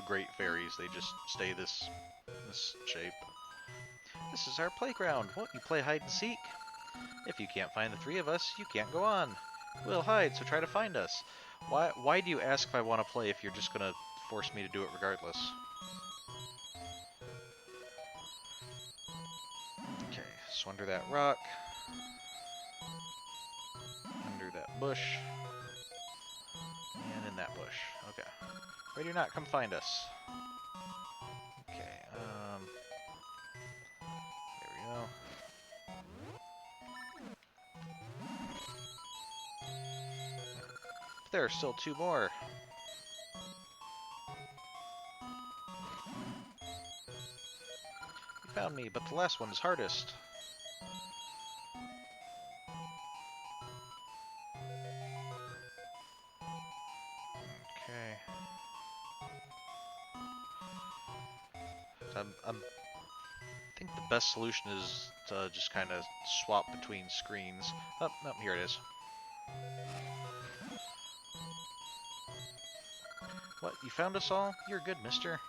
great fairies. They just stay this shape. This is our playground. Won't you play hide and seek? If you can't find the three of us, you can't go on. We'll hide, so try to find us. Why do you ask if I want to play if you're just gonna force me to do it regardless? Okay, so under that rock, under that bush, and in that bush. Okay. Ready or not, come find us. Okay, there we go. But there are still two more. You found me, but the last one is hardest. Okay. I think the best solution is to just kind of swap between screens. Oh, no, here it is. What, you found us all? You're good, mister.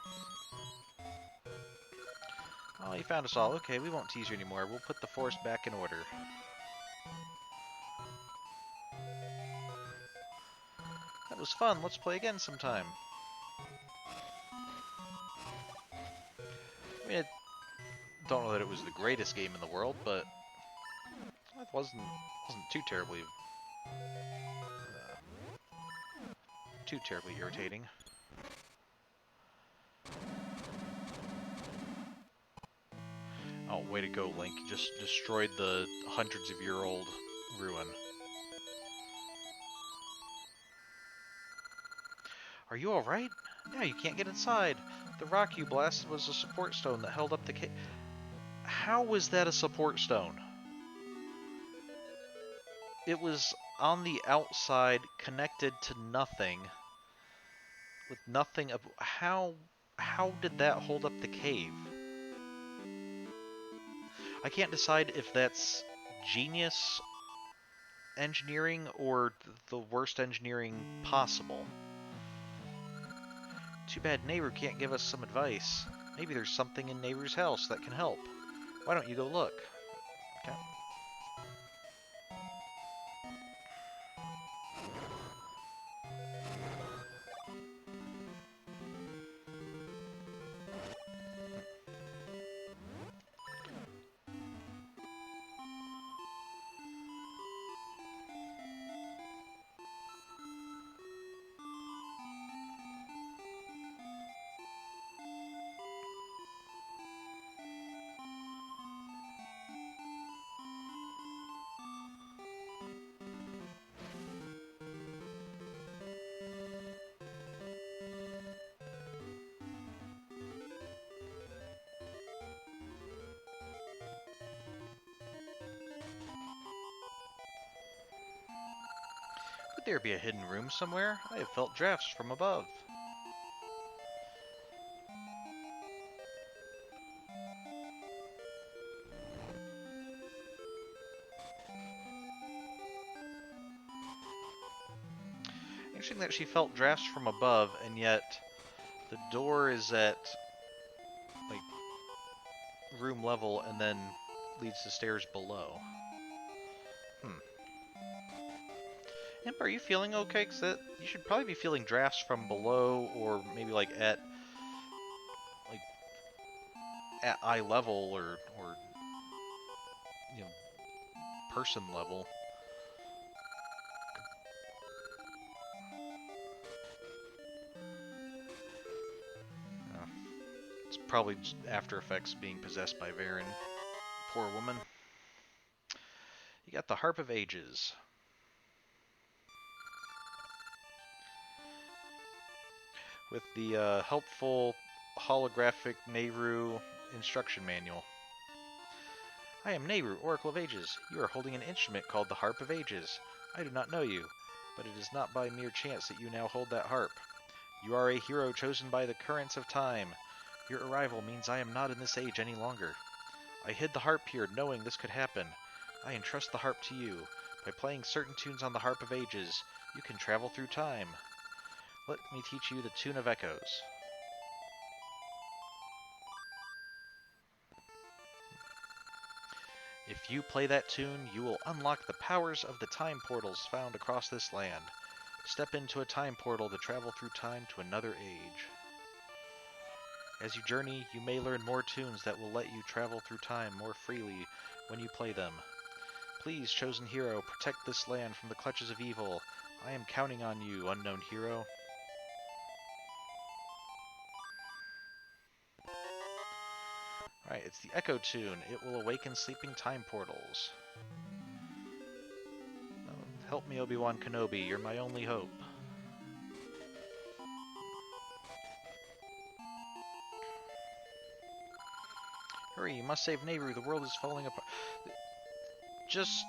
Oh, you found us all. Okay, we won't tease you anymore. We'll put the forest back in order. That was fun. Let's play again sometime. I mean, I don't know that it was the greatest game in the world, but it wasn't too terribly irritating. Oh, way to go, Link. You just destroyed the hundreds of year old ruin. Are you alright? Now you can't get inside. The rock you blasted was a support stone that held up the cave. How was that a support stone? It was on the outside, connected to nothing. With nothing of... How did that hold up the cave? I can't decide if that's genius engineering or the worst engineering possible. Too bad Nehru can't give us some advice. Maybe there's something in Nehru's house that can help. Why don't you go look? Okay. Could there be a hidden room somewhere? I have felt drafts from above. Interesting that she felt drafts from above, and yet the door is at, like, room level and then leads to stairs below. Imp, are you feeling okay? Because you should probably be feeling drafts from below, or maybe like like at eye level, or you know, person level. Uh, it's probably just after effects being possessed by Varen. Poor woman. You got the Harp of Ages. With the helpful holographic Nehru instruction manual. I am Nehru, Oracle of Ages. You are holding an instrument called the Harp of Ages. I do not know you, but it is not by mere chance that you now hold that harp. You are a hero chosen by the currents of time. Your arrival means I am not in this age any longer. I hid the harp here knowing this could happen. I entrust the harp to you. By playing certain tunes on the Harp of Ages, you can travel through time. Let me teach you the Tune of Echoes. If you play that tune, you will unlock the powers of the time portals found across this land. Step into a time portal to travel through time to another age. As you journey, you may learn more tunes that will let you travel through time more freely when you play them. Please, chosen hero, protect this land from the clutches of evil. I am counting on you, unknown hero. Alright, it's the Echo Tune. It will awaken sleeping time portals. Oh, help me, Obi-Wan Kenobi. You're my only hope. Hurry, you must save Nehru. The world is falling apart. Just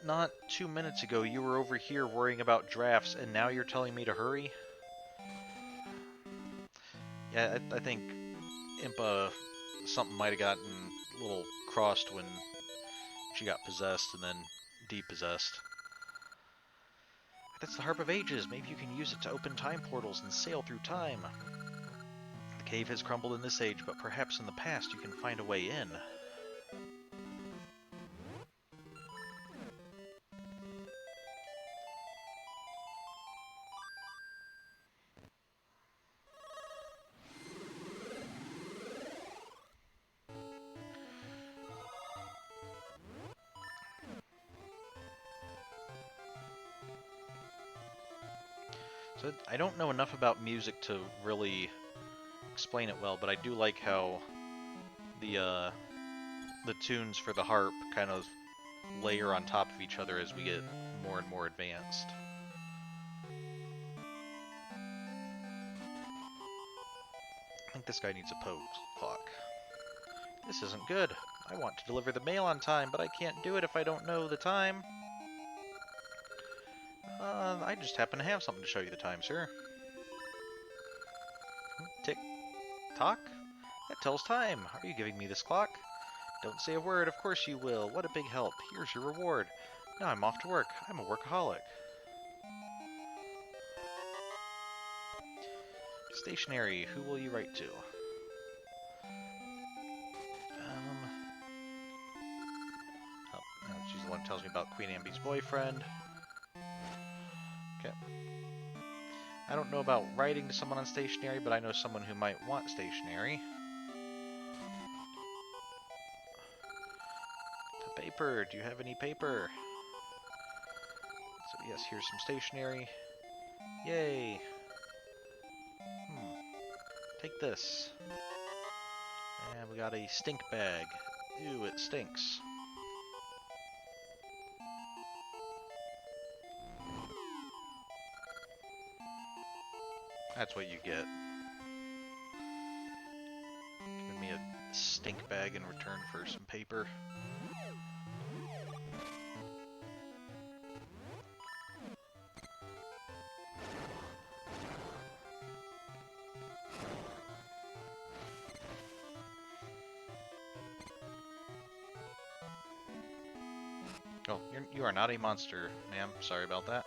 not 2 minutes ago, you were over here worrying about drafts, and now you're telling me to hurry? Yeah, I think Impa, something might have gotten a little crossed when she got possessed and then depossessed. That's the Harp of Ages. Maybe you can use it to open time portals and sail through time. The cave has crumbled in this age, but perhaps in the past you can find a way in. So I don't know enough about music to really explain it well, but I do like how the tunes for the harp kind of layer on top of each other as we get more and more advanced. I think this guy needs a post clock. This isn't good. I want to deliver the mail on time, but I can't do it if I don't know the time. I just happen to have something to show you the time, sir. Tick tock? That tells time. Are you giving me this clock? Don't say a word, of course you will. What a big help. Here's your reward. Now I'm off to work. I'm a workaholic. Stationary, who will you write to? Oh, she's the one who tells me about Queen Ambi's boyfriend. Okay. I don't know about writing to someone on stationery, but I know someone who might want stationery. The paper. Do you have any paper? So yes, here's some stationery. Yay. Take this. And we got a stink bag. Ew, it stinks. That's what you get. Giving me a stink bag in return for some paper. Oh, you are not a monster, ma'am. Sorry about that.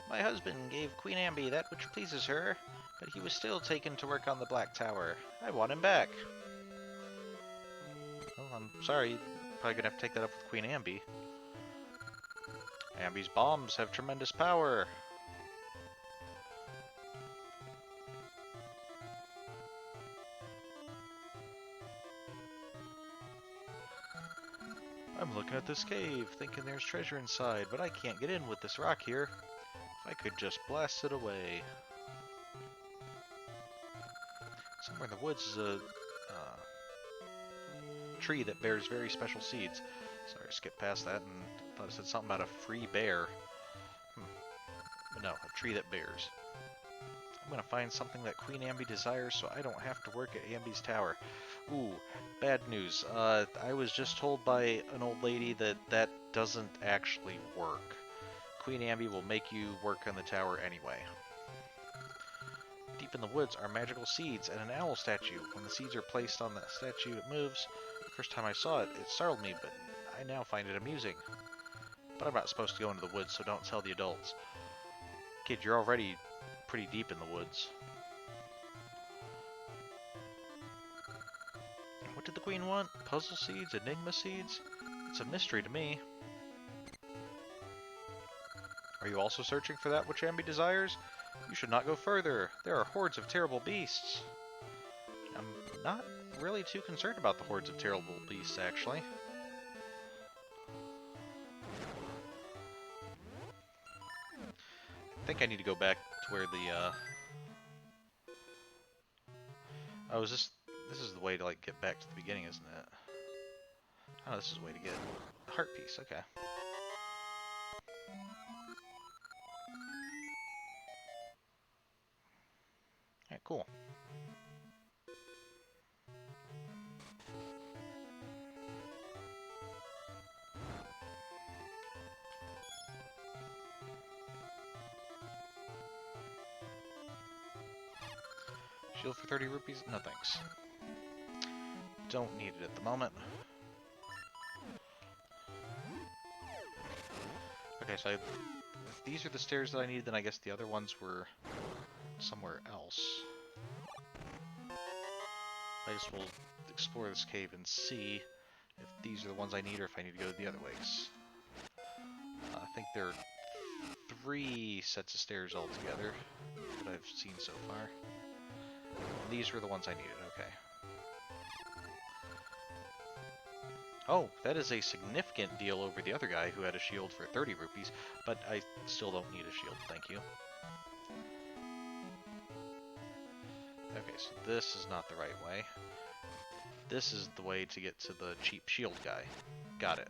My husband gave Queen Ambi that which pleases her, but he was still taken to work on the Black Tower. I want him back. Well, I'm sorry. Probably gonna have to take that up with Queen Ambi. Ambi's bombs have tremendous power. I'm looking at this cave, thinking there's treasure inside, but I can't get in with this rock here. If I could just blast it away. Somewhere in the woods is a tree that bears very special seeds. Sorry, I skipped past that and thought it said something about a free bear. But no, a tree that bears. I'm gonna find something that Queen Ambi desires so I don't have to work at Ambi's tower. Ooh, bad news. I was just told by an old lady that that doesn't actually work. Queen Ambi will make you work on the tower anyway. Deep in the woods are magical seeds and an owl statue. When the seeds are placed on the statue, it moves. The first time I saw it, it startled me, but I now find it amusing. But I'm not supposed to go into the woods, so don't tell the adults. Kid, you're already pretty deep in the woods. What did the queen want? Puzzle seeds? Enigma seeds? It's a mystery to me. Are you also searching for that which Ambi desires? You should not go further. There are hordes of terrible beasts. I'm not really too concerned about the hordes of terrible beasts, actually. I think I need to go back to where the, Oh, this is the way to, like, get back to the beginning, isn't it? Oh, this is the way to get the heart piece, okay. Alright, cool. Shield for 30 rupees? No thanks. Don't need it at the moment. Okay, so if these are the stairs that I need, then I guess the other ones were somewhere else. I guess we'll explore this cave and see if these are the ones I need or if I need to go the other ways. I think there are 3 sets of stairs altogether that I've seen so far. These were the ones I needed, okay. Oh, that is a significant deal over the other guy who had a shield for 30 rupees, but I still don't need a shield, thank you. Okay, so this is not the right way. This is the way to get to the cheap shield guy. Got it.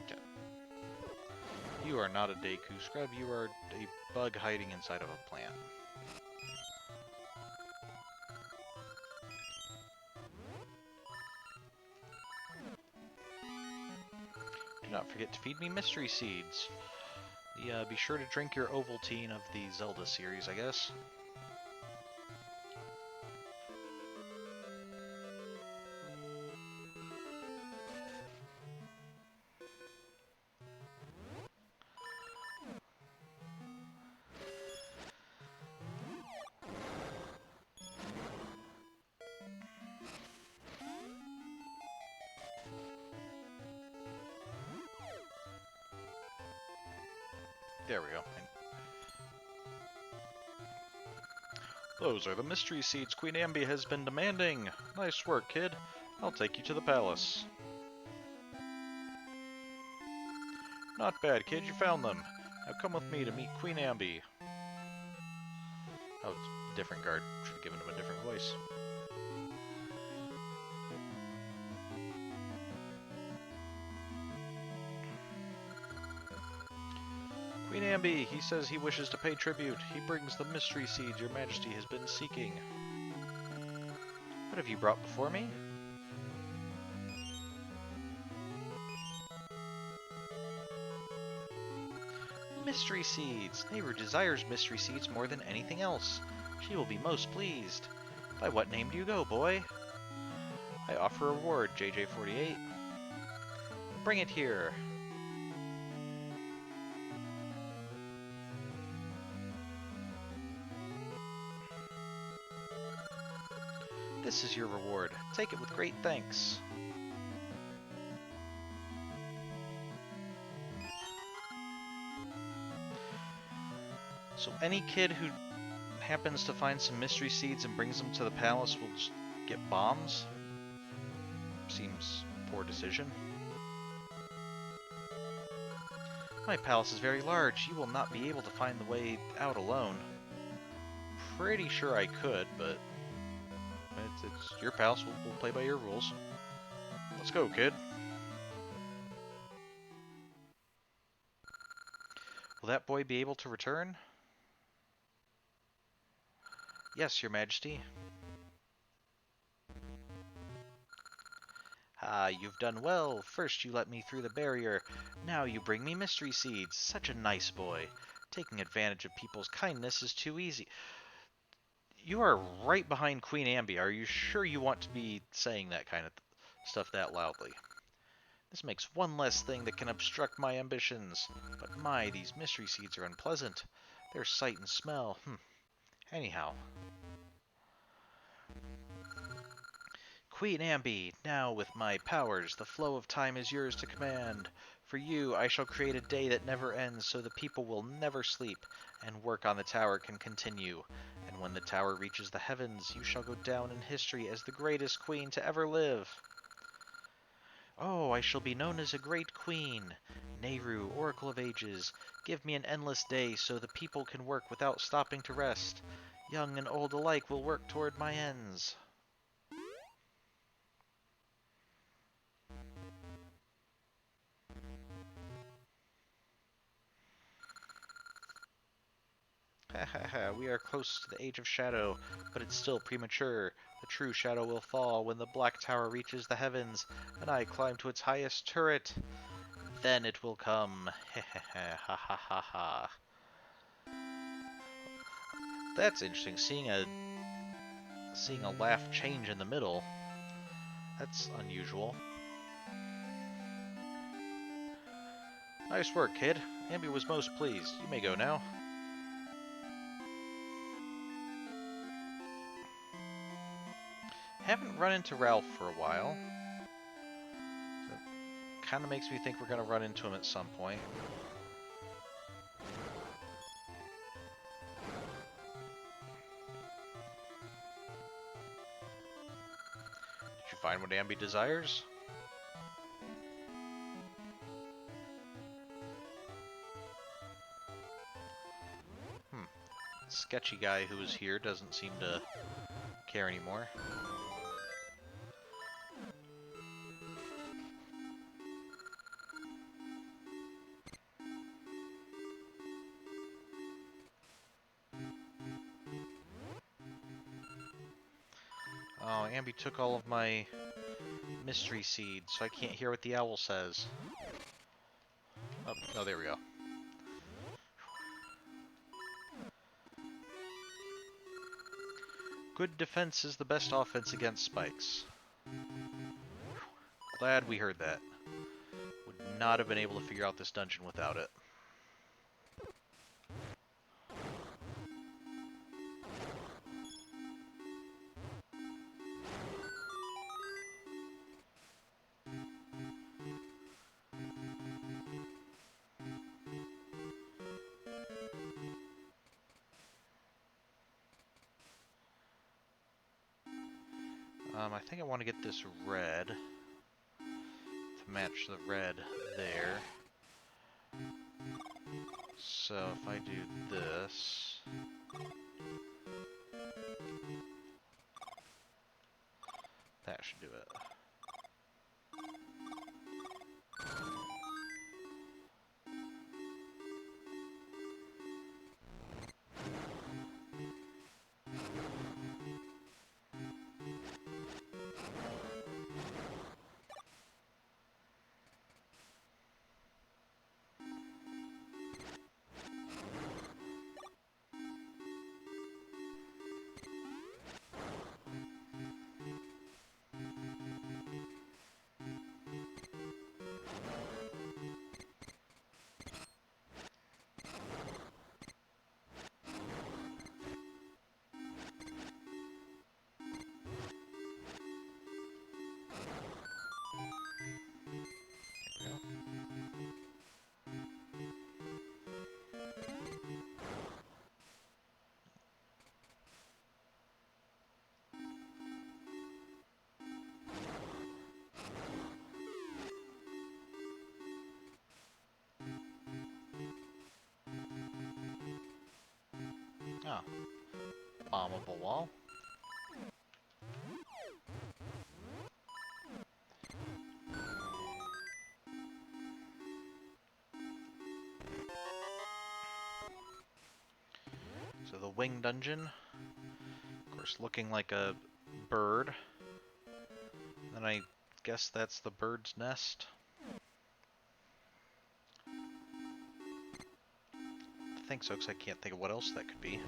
Okay. You are not a Deku scrub, you are a bug hiding inside of a plant. Do not forget to feed me mystery seeds. Be sure to drink your Ovaltine of the Zelda series, I guess. There we go. Those are the mystery seeds Queen Ambi has been demanding. Nice work, kid. I'll take you to the palace. Not bad, kid. You found them. Now come with me to meet Queen Ambi. Oh, it's a different guard. Should have given him a different voice. Queen Queen Ambi, he says he wishes to pay tribute. He brings the mystery seeds your majesty has been seeking. What have you brought before me? Mystery seeds. Nehru desires mystery seeds more than anything else. She will be most pleased. By what name do you go, boy? I offer a reward, JJ48. Bring it here. This is your reward. Take it with great thanks. So any kid who happens to find some mystery seeds and brings them to the palace will just get bombs? Seems poor decision. My palace is very large. You will not be able to find the way out alone. Pretty sure I could, but it's your palace. We'll play by your rules. Let's go, kid. Will that boy be able to return? Yes, your majesty. Ah, you've done well. First you let me through the barrier. Now you bring me mystery seeds. Such a nice boy. Taking advantage of people's kindness is too easy. You are right behind Queen Ambi. Are you sure you want to be saying that kind of stuff that loudly? This makes one less thing that can obstruct my ambitions. But my, these mystery seeds are unpleasant. Their sight and smell. Anyhow. Queen Ambi, now with my powers, the flow of time is yours to command. For you, I shall create a day that never ends so the people will never sleep, and work on the tower can continue. And when the tower reaches the heavens, you shall go down in history as the greatest queen to ever live. Oh, I shall be known as a great queen. Nehru, Oracle of Ages, give me an endless day so the people can work without stopping to rest. Young and old alike will work toward my ends. We are close to the Age of Shadow, but it's still premature. The true shadow will fall when the Black Tower reaches the heavens, and I climb to its highest turret. Then it will come. Ha ha ha ha. That's interesting, seeing a laugh change in the middle. That's unusual. Nice work, kid. Ambi was most pleased. You may go now. Haven't run into Ralph for a while. So kind of makes me think we're going to run into him at some point. Did you find what Ambi desires? Sketchy guy who was here doesn't seem to care anymore. Oh, Ambi took all of my mystery seeds, so I can't hear what the owl says. Oh, there we go. Good defense is the best offense against spikes. Glad we heard that. Would not have been able to figure out this dungeon without it. I think I want to get this red to match the red there. So if I do this, that should do it. Oh, bombable wall. So the wing dungeon, of course, looking like a bird. Then I guess that's the bird's nest. I think so, because I can't think of what else that could be.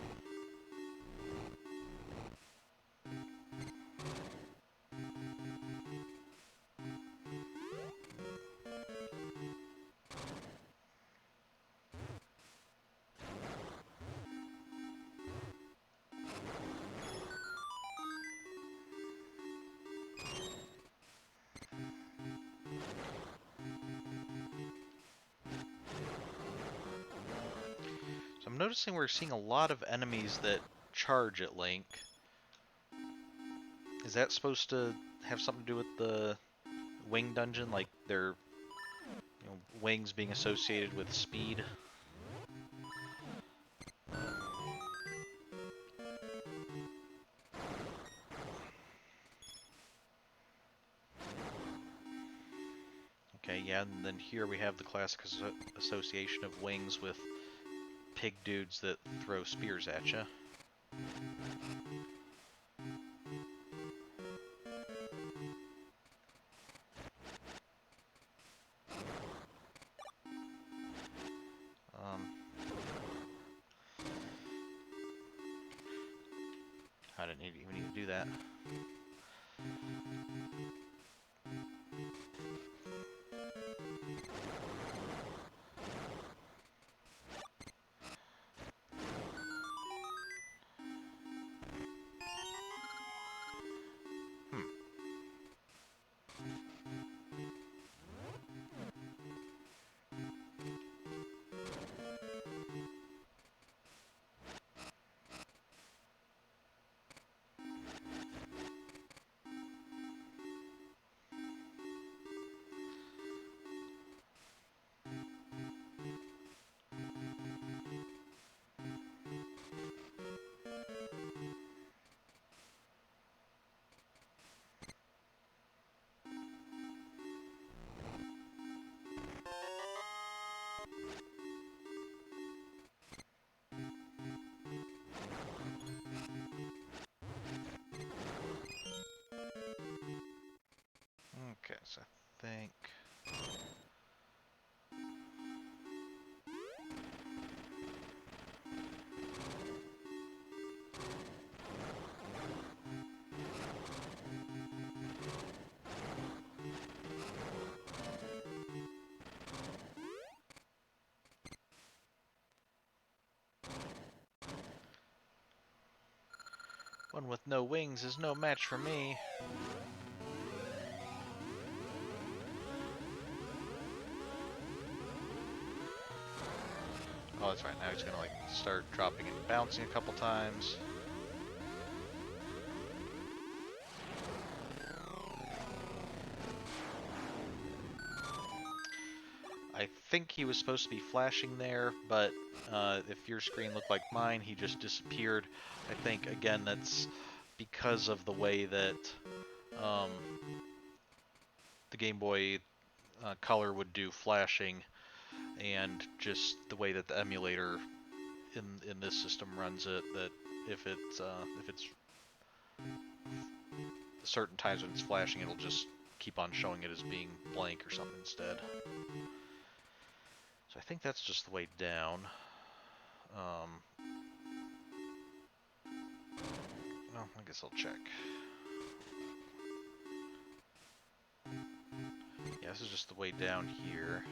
So I'm noticing we're seeing a lot of enemies that charge at Link. Is that supposed to have something to do with the wing dungeon, like their wings being associated with speed? Okay, yeah, and then here we have the classic association of wings with pig dudes that throw spears at you. I didn't even need to do that. Okay, so I think... One with no wings is no match for me. Oh, that's right. Now he's gonna like start dropping and bouncing a couple times. I think he was supposed to be flashing there, but if your screen looked like mine, he just disappeared. I think, again, that's because of the way that um, the Game Boy Color would do flashing, and just the way that the emulator in this system runs it. That if it's certain times when it's flashing, it'll just keep on showing it as being blank or something instead. So I think that's just the way down. Well, I guess I'll check. Yeah, this is just the way down here.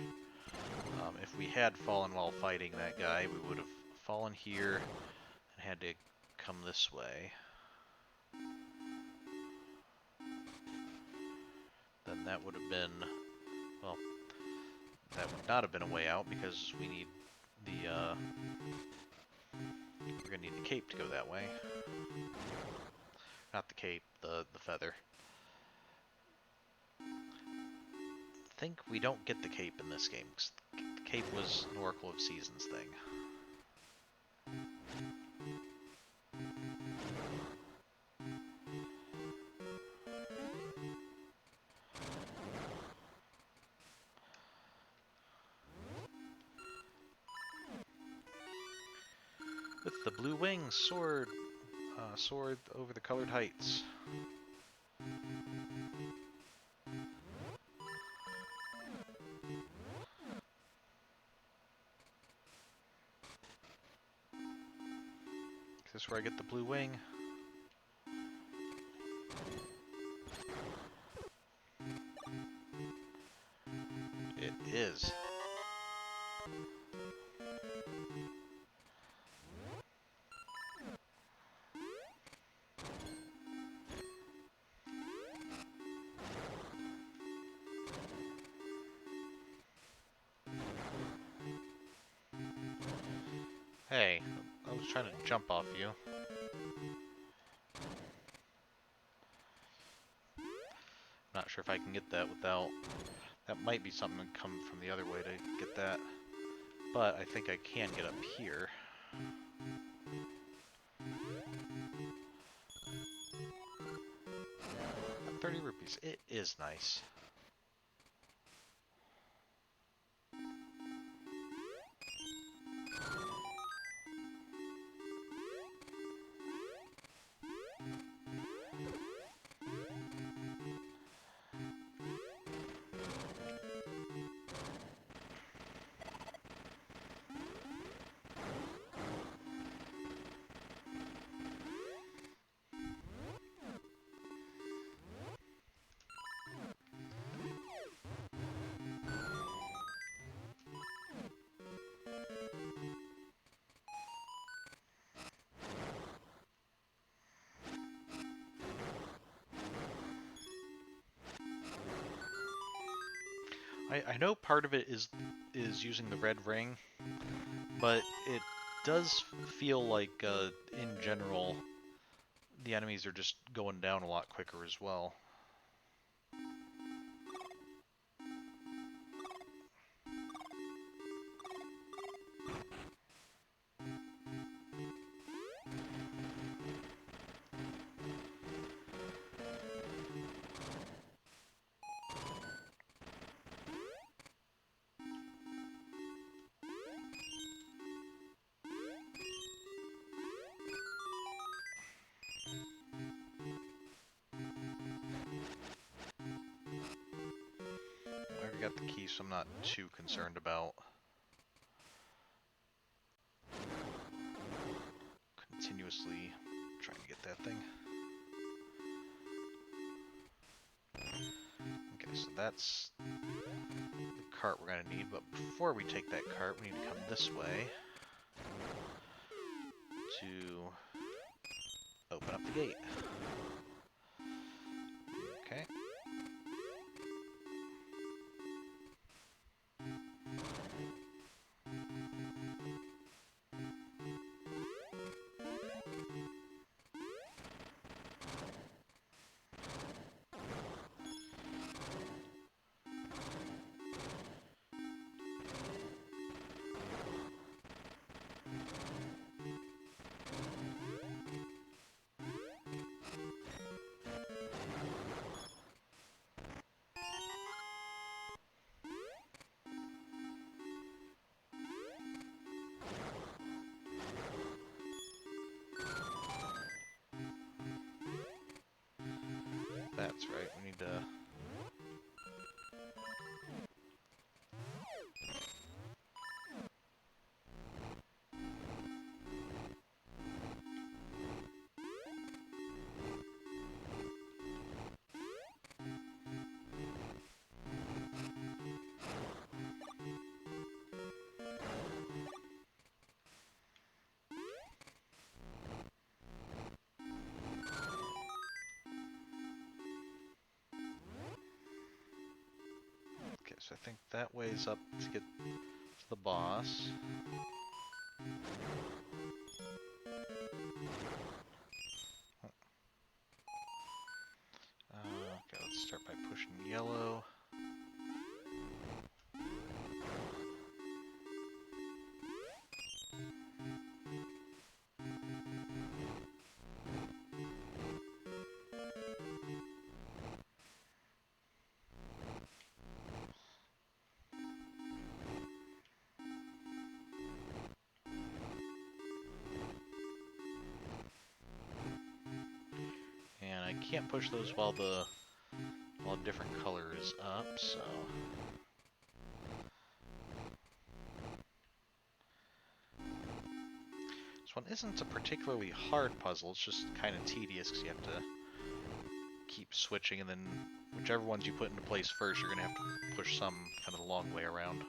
If we had fallen while fighting that guy, we would have fallen here and had to come this way. Then that would have been, well, that would not have been a way out because we need the, we're gonna need the cape to go that way. Not the cape, the feather. I think we don't get the cape in this game, because the cape was an Oracle of Seasons thing. With the blue wings, soared over the colored heights. Is this where I get the blue wing? It is. Hey, I was trying to jump off you. Not sure if I can get that without... That might be something that come from the other way to get that. But I think I can get up here. 30 rupees. It is nice. I know part of it is using the red ring, but it does feel like, in general, the enemies are just going down a lot quicker as well. I already got the key, so I'm not too concerned about continuously trying to get that thing. Okay, so that's the cart we're going to need, but before we take that cart, we need to come this way to open up the gate. Okay. That's right, we need to... Okay, so I think that way's up to get to the boss. Okay, let's start by pushing yellow. can't push those while the different color is up, so... This one isn't a particularly hard puzzle, it's just kind of tedious because you have to keep switching, and then whichever ones you put into place first, you're going to have to push some kind of the long way around.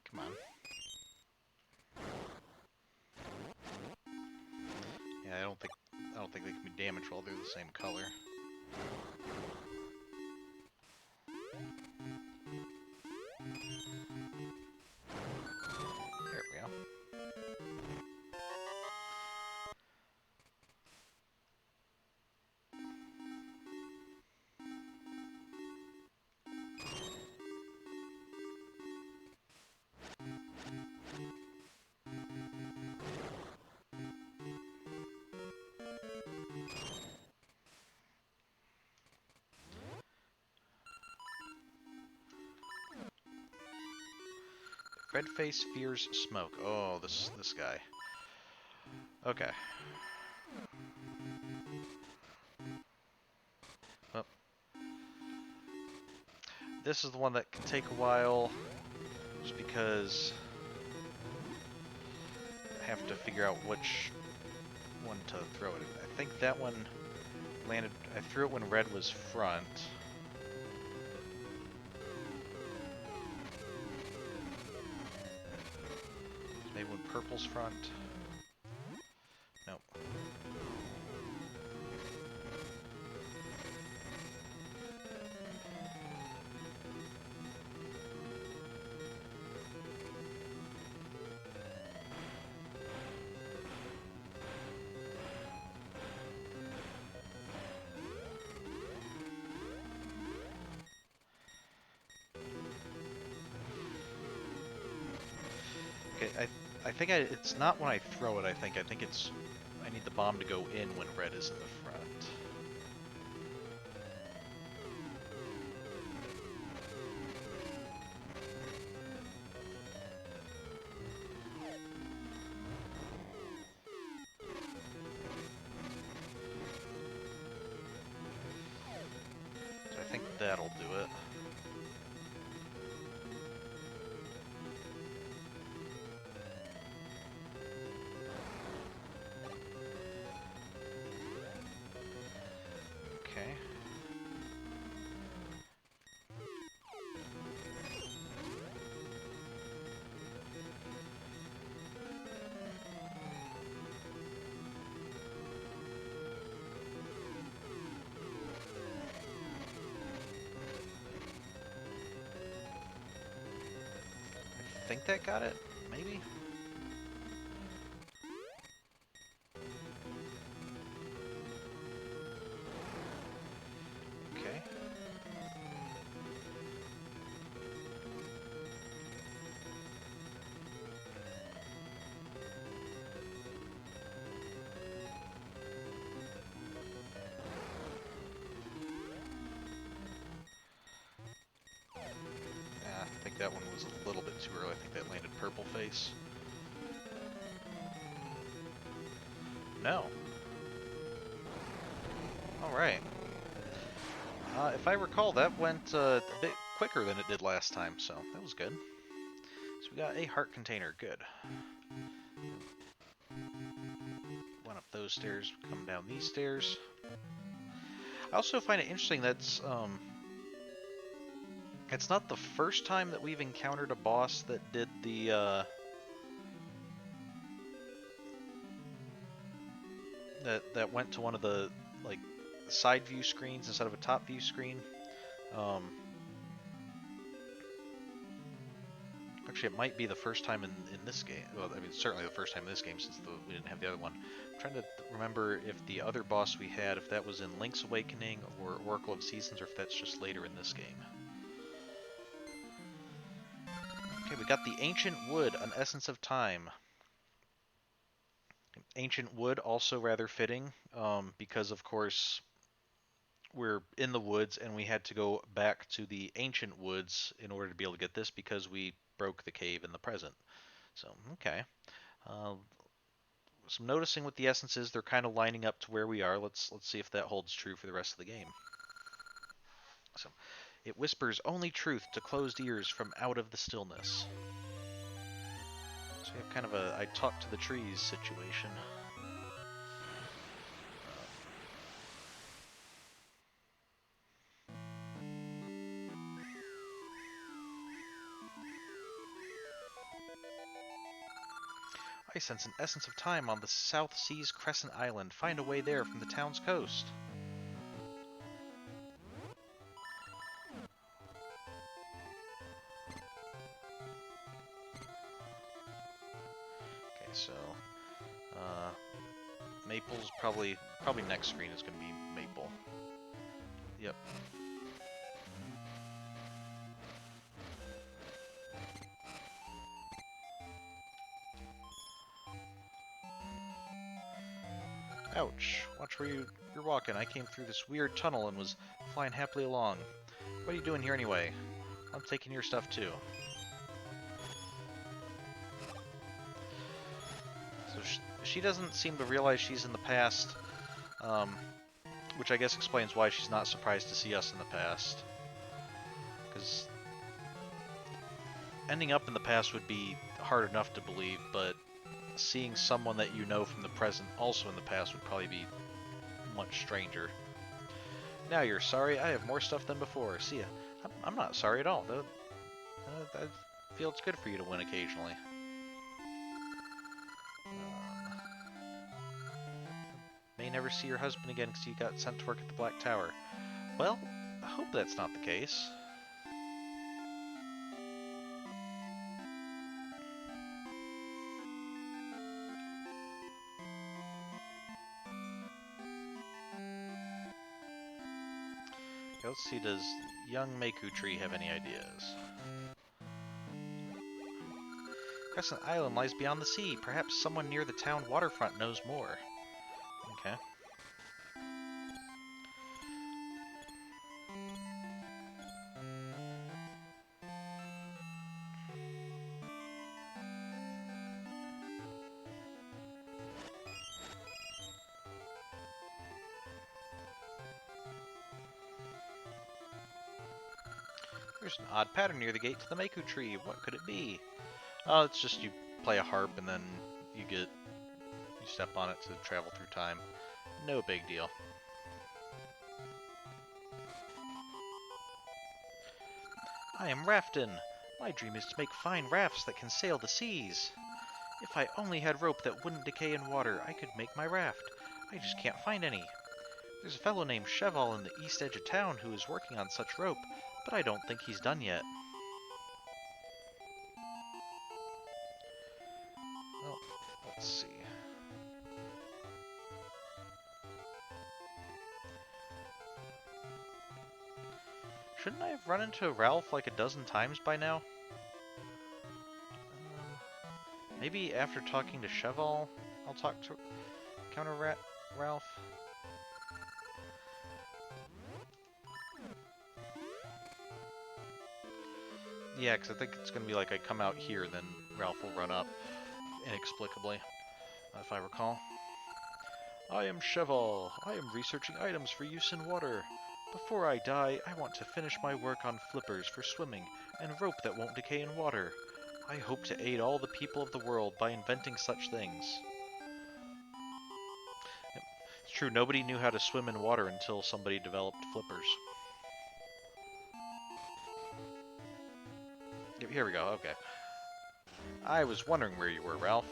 Come on. Yeah, I don't think they can be damaged while they're the same color. There we go. Red face fears smoke. Oh, this guy. Okay. Well, this is the one that can take a while, just because I have to figure out which one to throw it in. I think that one landed... I threw it when red was front. Maybe when purple's front. Nope. Okay, I think it's not when I throw it, I think it's... I need the bomb to go in when red is in the front. So I think that'll do it. Okay. I think that got it, maybe? Okay. Yeah, I think that one was a little bit too early. I think that landed purple face. No. Alright. If I recall, that went a bit quicker than it did last time, so that was good. So we got a heart container, good. Went up those stairs, come down these stairs. I also find it interesting that's, it's not the first time that we've encountered a boss that did the, that went to one of the, like, side view screens instead of a top view screen. Actually, it might be the first time in this game. Well, I mean, certainly the first time in this game since we didn't have the other one. I'm trying to remember if the other boss we had, if that was in Link's Awakening or Oracle of Seasons, or if that's just later in this game. Okay, we got the Ancient Wood, an Essence of Time. Ancient wood, also rather fitting, because of course we're in the woods and we had to go back to the ancient woods in order to be able to get this because we broke the cave in the present. So, okay. Uh, so I'm noticing with the essences, they're kind of lining up to where we are. Let's see if that holds true for the rest of the game. So, it whispers only truth to closed ears from out of the stillness. So we have kind of a I talk to the trees situation. I sense an essence of time on the South Seas Crescent Island. Find a way there from the town's coast. Okay, so Maple's probably next screen is going to be Maple. Yep. Ouch. Watch where you're walking. I came through this weird tunnel and was flying happily along. What are you doing here anyway? I'm taking your stuff too. So she doesn't seem to realize she's in the past, which I guess explains why she's not surprised to see us in the past. Because ending up in the past would be hard enough to believe, but seeing someone that you know from the present also in the past would probably be much stranger. Now you're sorry. I have more stuff than before. See ya. I'm not sorry at all, though. I feel it's good for you to win occasionally. May never see your husband again because he got sent to work at the Black Tower. Well, I hope that's not the case. Okay, let's see, does young Maku Tree have any ideas? Crescent Island lies beyond the sea. Perhaps someone near the town waterfront knows more. Okay. There's an odd pattern near the gate to the Maku Tree. What could it be? Oh, it's just you play a harp and then you step on it to travel through time. No big deal. I am Rafton. My dream is to make fine rafts that can sail the seas. If I only had rope that wouldn't decay in water, I could make my raft. I just can't find any. There's a fellow named Cheval in the east edge of town who is working on such rope, but I don't think he's done yet. Well, let's see. Shouldn't I have run into Ralph like a dozen times by now? Maybe after talking to Cheval, I'll talk to Ralph. Yeah, because I think it's going to be like I come out here, then Ralph will run up inexplicably, if I recall. I am Cheval. I am researching items for use in water. Before I die, I want to finish my work on flippers for swimming and rope that won't decay in water. I hope to aid all the people of the world by inventing such things. It's true, nobody knew how to swim in water until somebody developed flippers. Here we go, okay. I was wondering where you were, Ralph.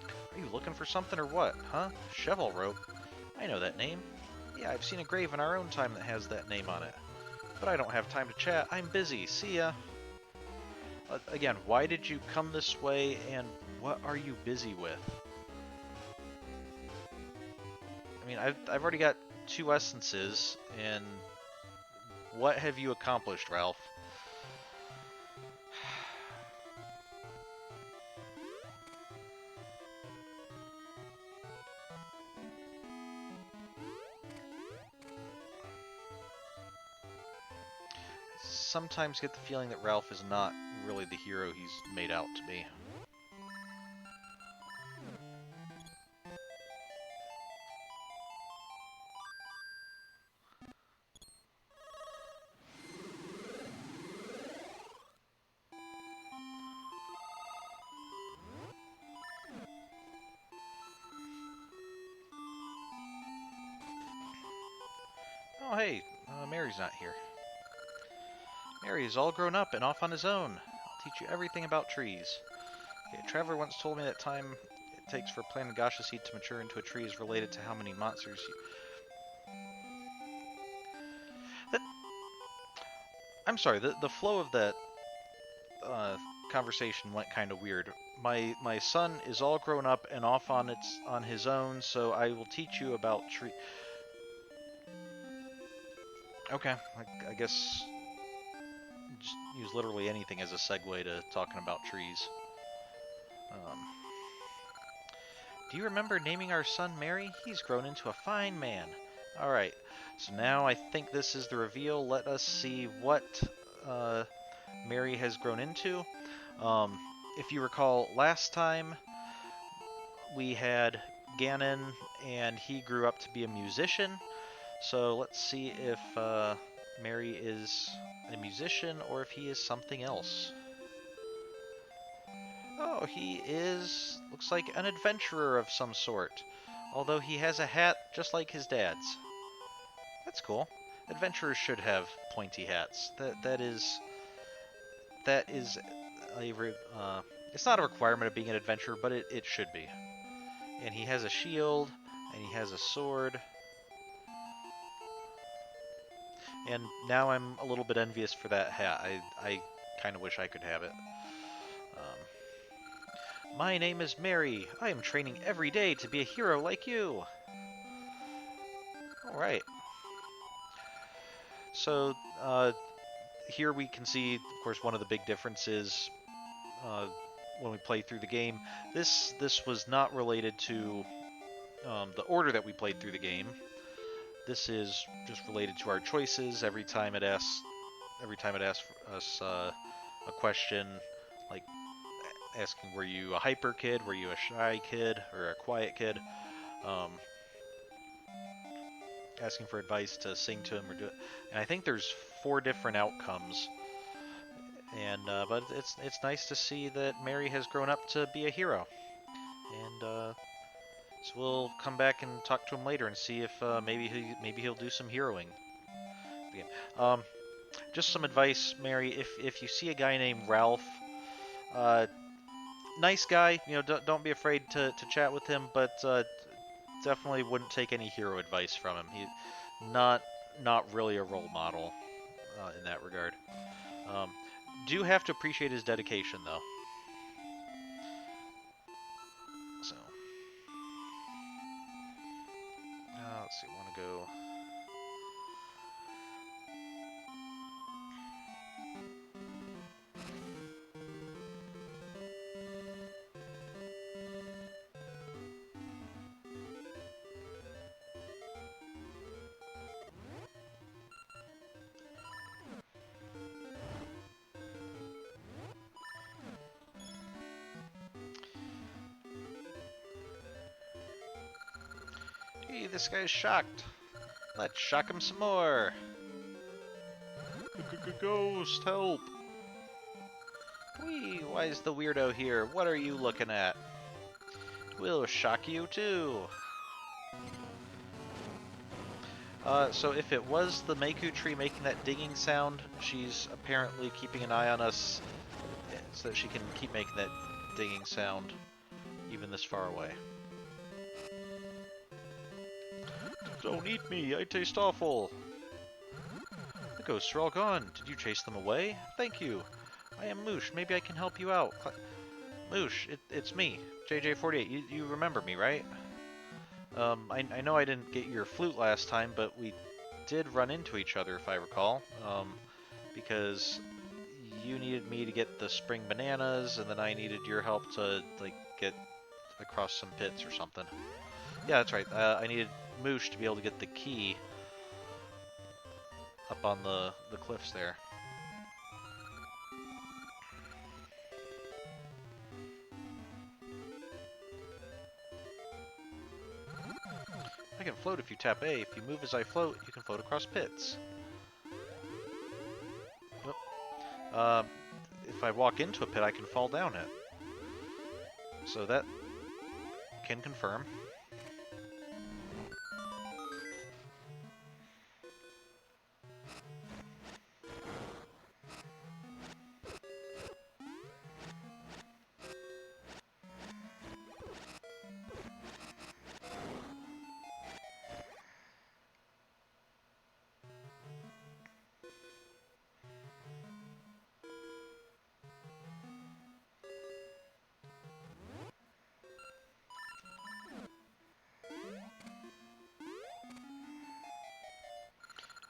Are you looking for something or what, huh? Cheval rope? I know that name. Yeah, I've seen a grave in our own time that has that name on it. But I don't have time to chat. I'm busy. See ya. Again, why did you come this way, and what are you busy with? I mean, I've already got 2 essences, and what have you accomplished, Ralph? sometimes get the feeling that Ralph is not really the hero he's made out to be. Oh, hey, Mary's not here. Mary is all grown up and off on his own. I'll teach you everything about trees. Okay, a traveler once told me that time it takes for a plant of gacha seed to mature into a tree is related to how many monsters you... That... I'm sorry, the flow of that conversation went kind of weird. My son is all grown up and off on his own, so I will teach you about tree... Okay, I guess just use literally anything as a segue to talking about trees. Do you remember naming our son Mary? He's grown into a fine man. Alright, so now I think this is the reveal. Let us see what Mary has grown into. If you recall, last time we had Ganon, and he grew up to be a musician. So let's see if Mary is a musician or if he is something else. Oh, he is, looks like an adventurer of some sort. Although he has a hat just like his dad's. That's cool. Adventurers should have pointy hats. That is a it's not a requirement of being an adventurer, but it should be. And he has a shield, and he has a sword. And now I'm a little bit envious for that hat. I kind of wish I could have it. My name is Mary. I am training every day to be a hero like you. Alright. So, here we can see, of course, one of the big differences when we play through the game. This was not related to the order that we played through the game. This is just related to our choices. Every time it asks us a question, like asking, were you a hyper kid, were you a shy kid, or a quiet kid? Asking for advice to sing to him or do it. And I think there's 4 different outcomes. And but it's nice to see that Mary has grown up to be a hero. And so we'll come back and talk to him later and see if maybe he'll do some heroing. Just some advice, Mary. If you see a guy named Ralph, nice guy, you know, don't be afraid to chat with him, but definitely wouldn't take any hero advice from him. He's not really a role model in that regard. Do have to appreciate his dedication, though. So, let's see. Want to go? Hey, this guy's shocked. Let's shock him some more. Ghost, help! Whee, why is the weirdo here? What are you looking at? We'll shock you too. So if it was the Meiku tree making that dinging sound, she's apparently keeping an eye on us so that she can keep making that dinging sound even this far away. Don't eat me, I taste awful. The ghosts are all gone. Did you chase them away? Thank you. I am Moosh. Maybe I can help you out. Moosh, it's me, JJ48. You remember me, right? I know I didn't get your flute last time, but we did run into each other, if I recall. Because you needed me to get the spring bananas, and then I needed your help to, like, get across some pits or something. Yeah, that's right. I needed Moosh to be able to get the key up on the cliffs there. float if you tap A. If you move as I float, you can float across pits. Whoop. If I walk into a pit, I can fall down it. So that can confirm.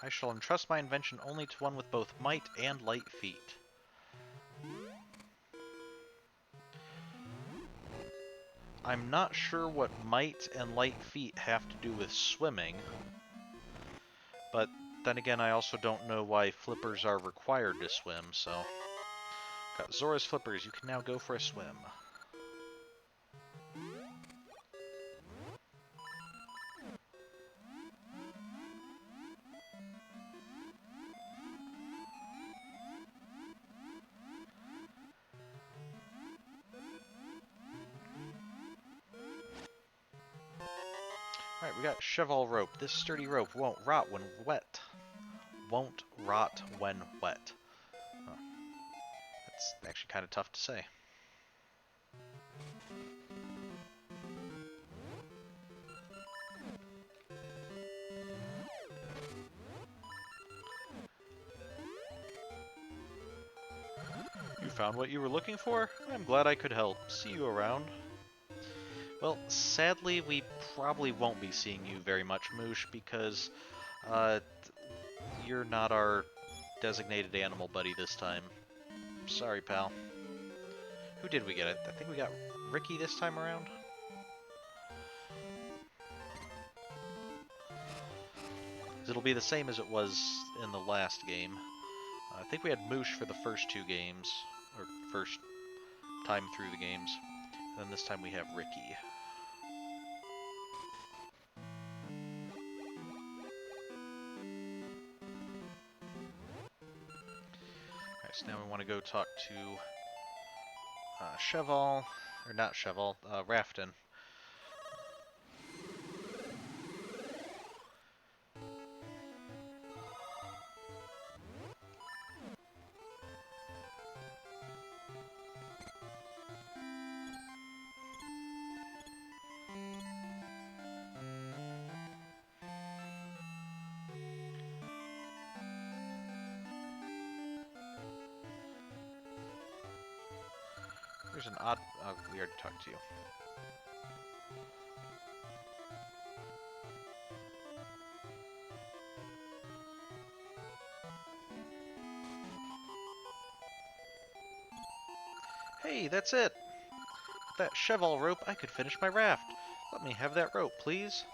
I shall entrust my invention only to one with both might and light feet. I'm not sure what might and light feet have to do with swimming, but then again I also don't know why flippers are required to swim, so... Got Zora's flippers, you can now go for a swim. Alright, we got cheval rope. This sturdy rope won't rot when wet. Won't rot when wet. Huh. That's actually kind of tough to say. You found what you were looking for? I'm glad I could help. See you around. Well, sadly, we probably won't be seeing you very much, Moosh, because you're not our designated animal buddy this time. Sorry, pal. Who did we get? I think we got Ricky this time around? It'll be the same as it was in the last game. I think we had Moosh for the first two games, or first time through the games. And then this time we have Ricky. Alright, so now we want to go talk to Cheval, or not Cheval, Rafton. There's an odd... we already talked to you. Hey, that's it! With that cheval rope, I could finish my raft. Let me have that rope, please.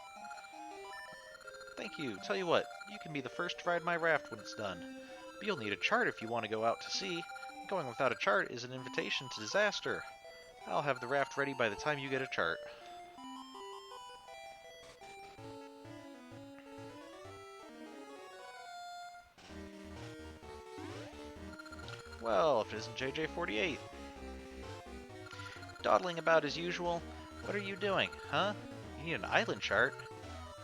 Thank you. Tell you what, you can be the first to ride my raft when it's done. But you'll need a chart if you want to go out to sea. Going without a chart is an invitation to disaster. I'll have the raft ready by the time you get a chart. Well, if it isn't JJ48. Dawdling about as usual. What are you doing, huh? You need an island chart?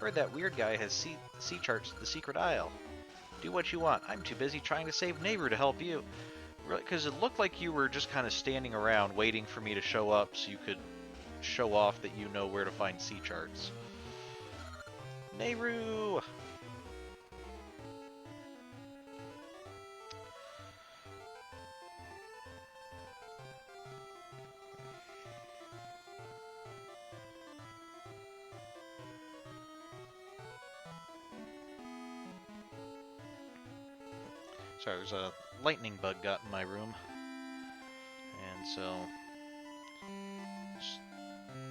Heard that weird guy has sea charts at the secret isle. Do what you want. I'm too busy trying to save Nehru to help you. Because it looked like you were just kind of standing around waiting for me to show up so you could show off that you know where to find sea charts. Nehru! Sorry, there's a lightning bug got in my room. And so... just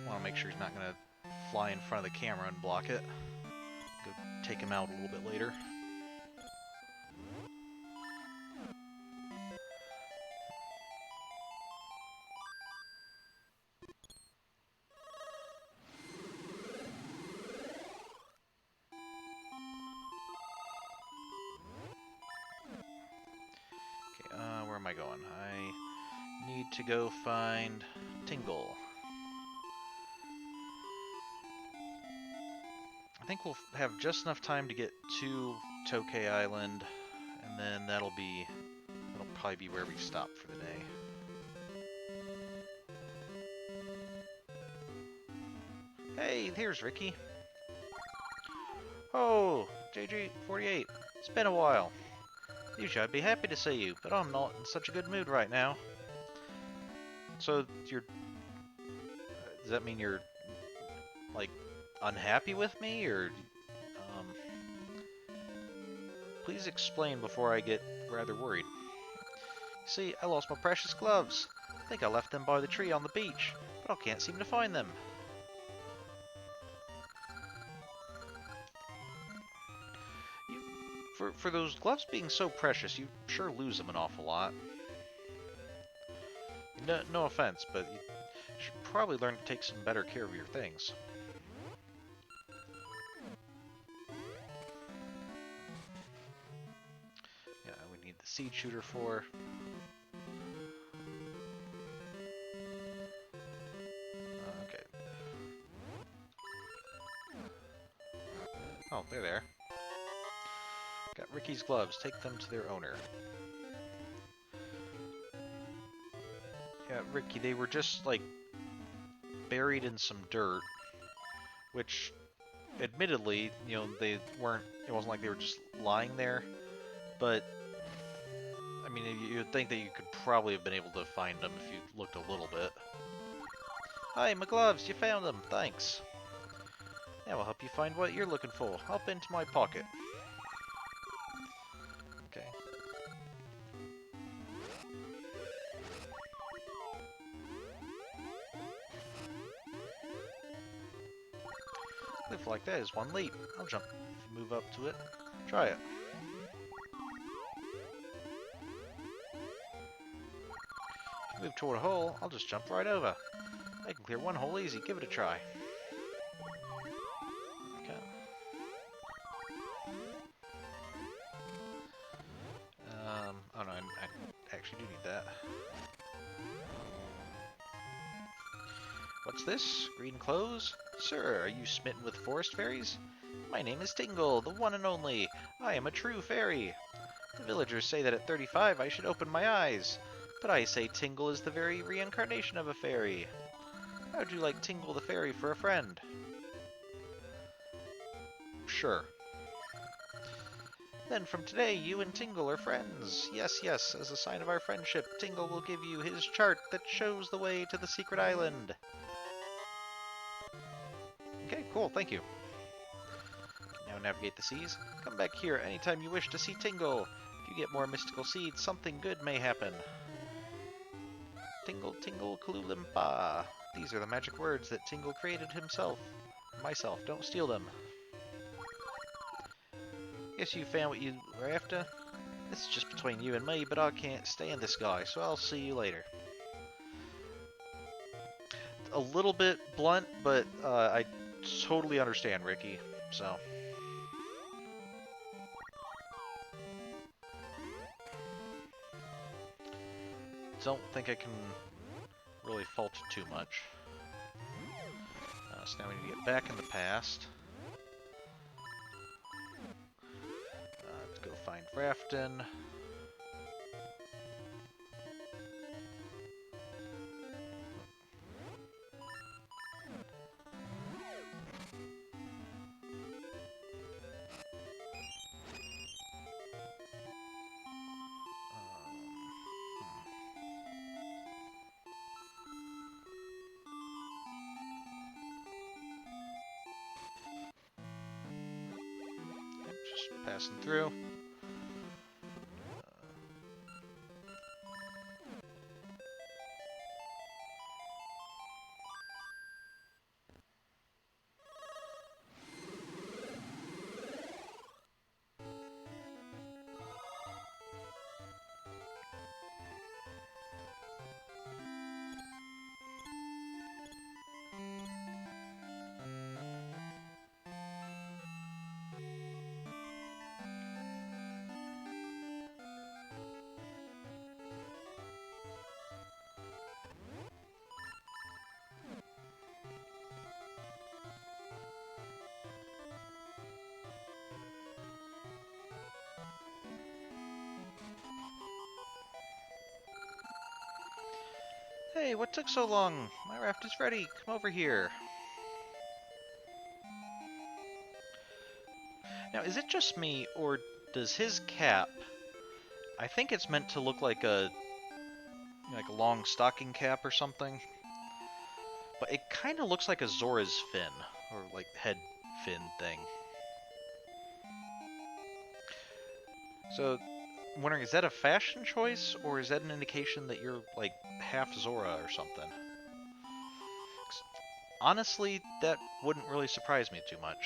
want to make sure he's not going to fly in front of the camera and block it. Go take him out a little bit later. going? I need to go find Tingle. I think we'll have just enough time to get to Tokay Island, and then that'll probably be where we stop for the day. Hey, here's Ricky. Oh, JJ48. It's been a while. Usually I'd be happy to see you, but I'm not in such a good mood right now. So, does that mean you're, like, unhappy with me, or, please explain before I get rather worried. See, I lost my precious gloves. I think I left them by the tree on the beach, but I can't seem to find them. For those gloves being so precious, you sure lose them an awful lot. No offense, but you should probably learn to take some better care of your things. Yeah, we need the seed shooter for. Okay. Oh, they're there. Got Ricky's gloves. Take them to their owner. Yeah, Ricky, they were just, like, buried in some dirt, which, admittedly, you know, it wasn't like they were just lying there, but, I mean, you'd think that you could probably have been able to find them if you looked a little bit. Hi, my gloves, you found them, thanks. Now I'll help you find what you're looking for. Hop into my pocket. Okay. Cliff like that is one leap. I'll jump if you move up to it. Try it. If you move toward a hole, I'll just jump right over. I can clear one hole easy. Give it a try. Okay. Oh no, I actually do need that. What's this? Green clothes? Sir, are you smitten with forest fairies? My name is Tingle, the one and only. I am a true fairy. The villagers say that at 35 I should open my eyes, but I say Tingle is the very reincarnation of a fairy. How would you like Tingle the fairy for a friend? Sure. Then from today, you and Tingle are friends. Yes, yes, as a sign of our friendship, Tingle will give you his chart that shows the way to the secret island. Okay, cool, thank you. Now navigate the seas. Come back here anytime you wish to see Tingle. If you get more mystical seeds, something good may happen. Tingle, Tingle, Kalulimpa. These are the magic words that Tingle created himself. Myself, don't steal them. Guess you found what you were after? This is just between you and me, but I can't stand this guy, so I'll see you later. A little bit blunt, but I totally understand, Ricky, so. Don't think I can really fault it too much. So now we need to get back in the past. To go find Rafton. Just passing through. Hey, what took so long? My raft is ready. Come over here. Now, is it just me, or does his cap... I think it's meant to look like a long stocking cap or something. But it kind of looks like a Zora's fin, or like head fin thing. So, I'm wondering, is that a fashion choice, or is that an indication that you're like half Zora or something? Honestly, that wouldn't really surprise me too much.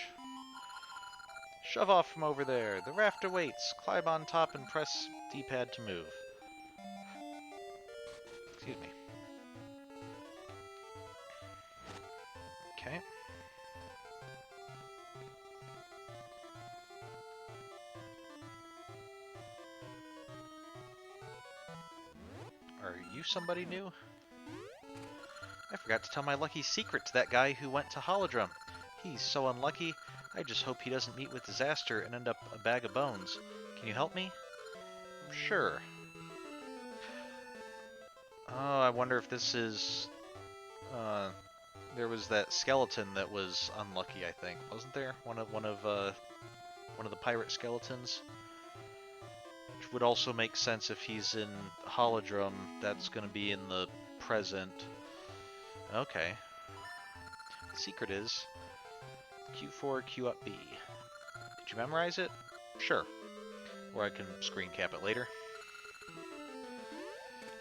Shove off from over there. The raft awaits. Climb on top and press D-pad to move. Excuse me. Okay. Are you somebody new? I forgot to tell my lucky secret to that guy who went to Holodrum. He's so unlucky. I just hope he doesn't meet with disaster and end up a bag of bones. Can you help me? Sure. Oh, I wonder if this is... there was that skeleton that was unlucky, I think. Wasn't there? One of the pirate skeletons? Which would also make sense if he's in Holodrum. That's going to be in the present. Okay. The secret is Q4, Q up B. Did you memorize it? Sure. Or I can screen cap it later.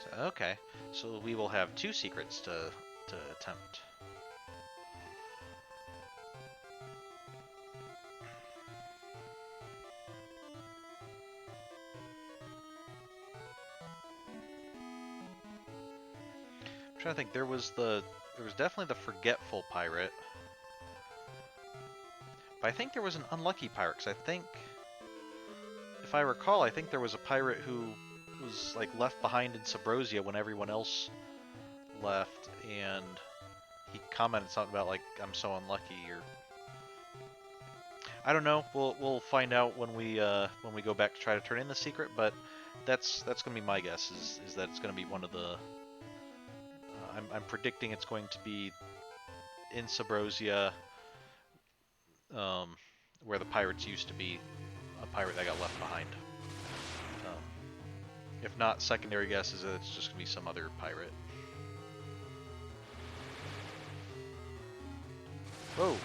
So, okay. So we will have 2 secrets to attempt. I'm trying to think. There was definitely the forgetful pirate. But I think there was an unlucky pirate, because I think, if I recall, I think there was a pirate who was like left behind in Subrosia when everyone else left, and he commented something about like, I'm so unlucky, or I don't know. We'll find out when we go back to try to turn in the secret, but that's gonna be my guess, is that it's gonna be one of the I'm predicting it's going to be in Subrosia, where the pirates used to be, a pirate that got left behind. If not, secondary guess is that it's just going to be some other pirate. Whoa,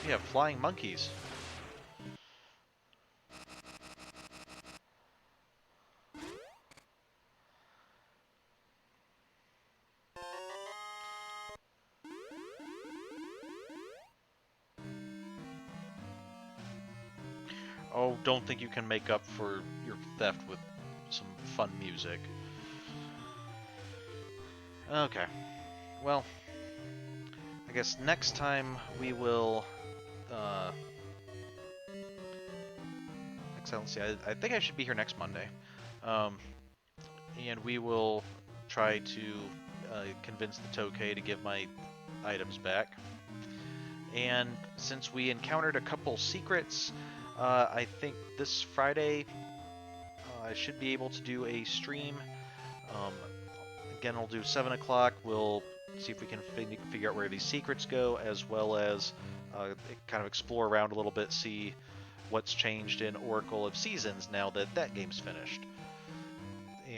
we have flying monkeys. Oh, don't think you can make up for your theft with some fun music. Okay, well, I guess next time we will, let's see, I think I should be here next Monday. And we will try to convince the Tokay to give my items back. And since we encountered a couple secrets, I think this Friday I should be able to do a stream. Again, we'll do 7 o'clock. We'll see if we can figure out where these secrets go, as well as kind of explore around a little bit, see what's changed in Oracle of Seasons now that that game's finished.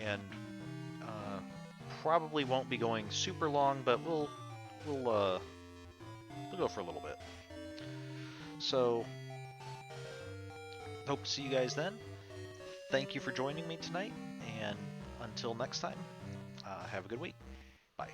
And probably won't be going super long, but we'll go for a little bit. So, hope to see you guys then. Thank you for joining me tonight, and until next time, have a good week. Bye.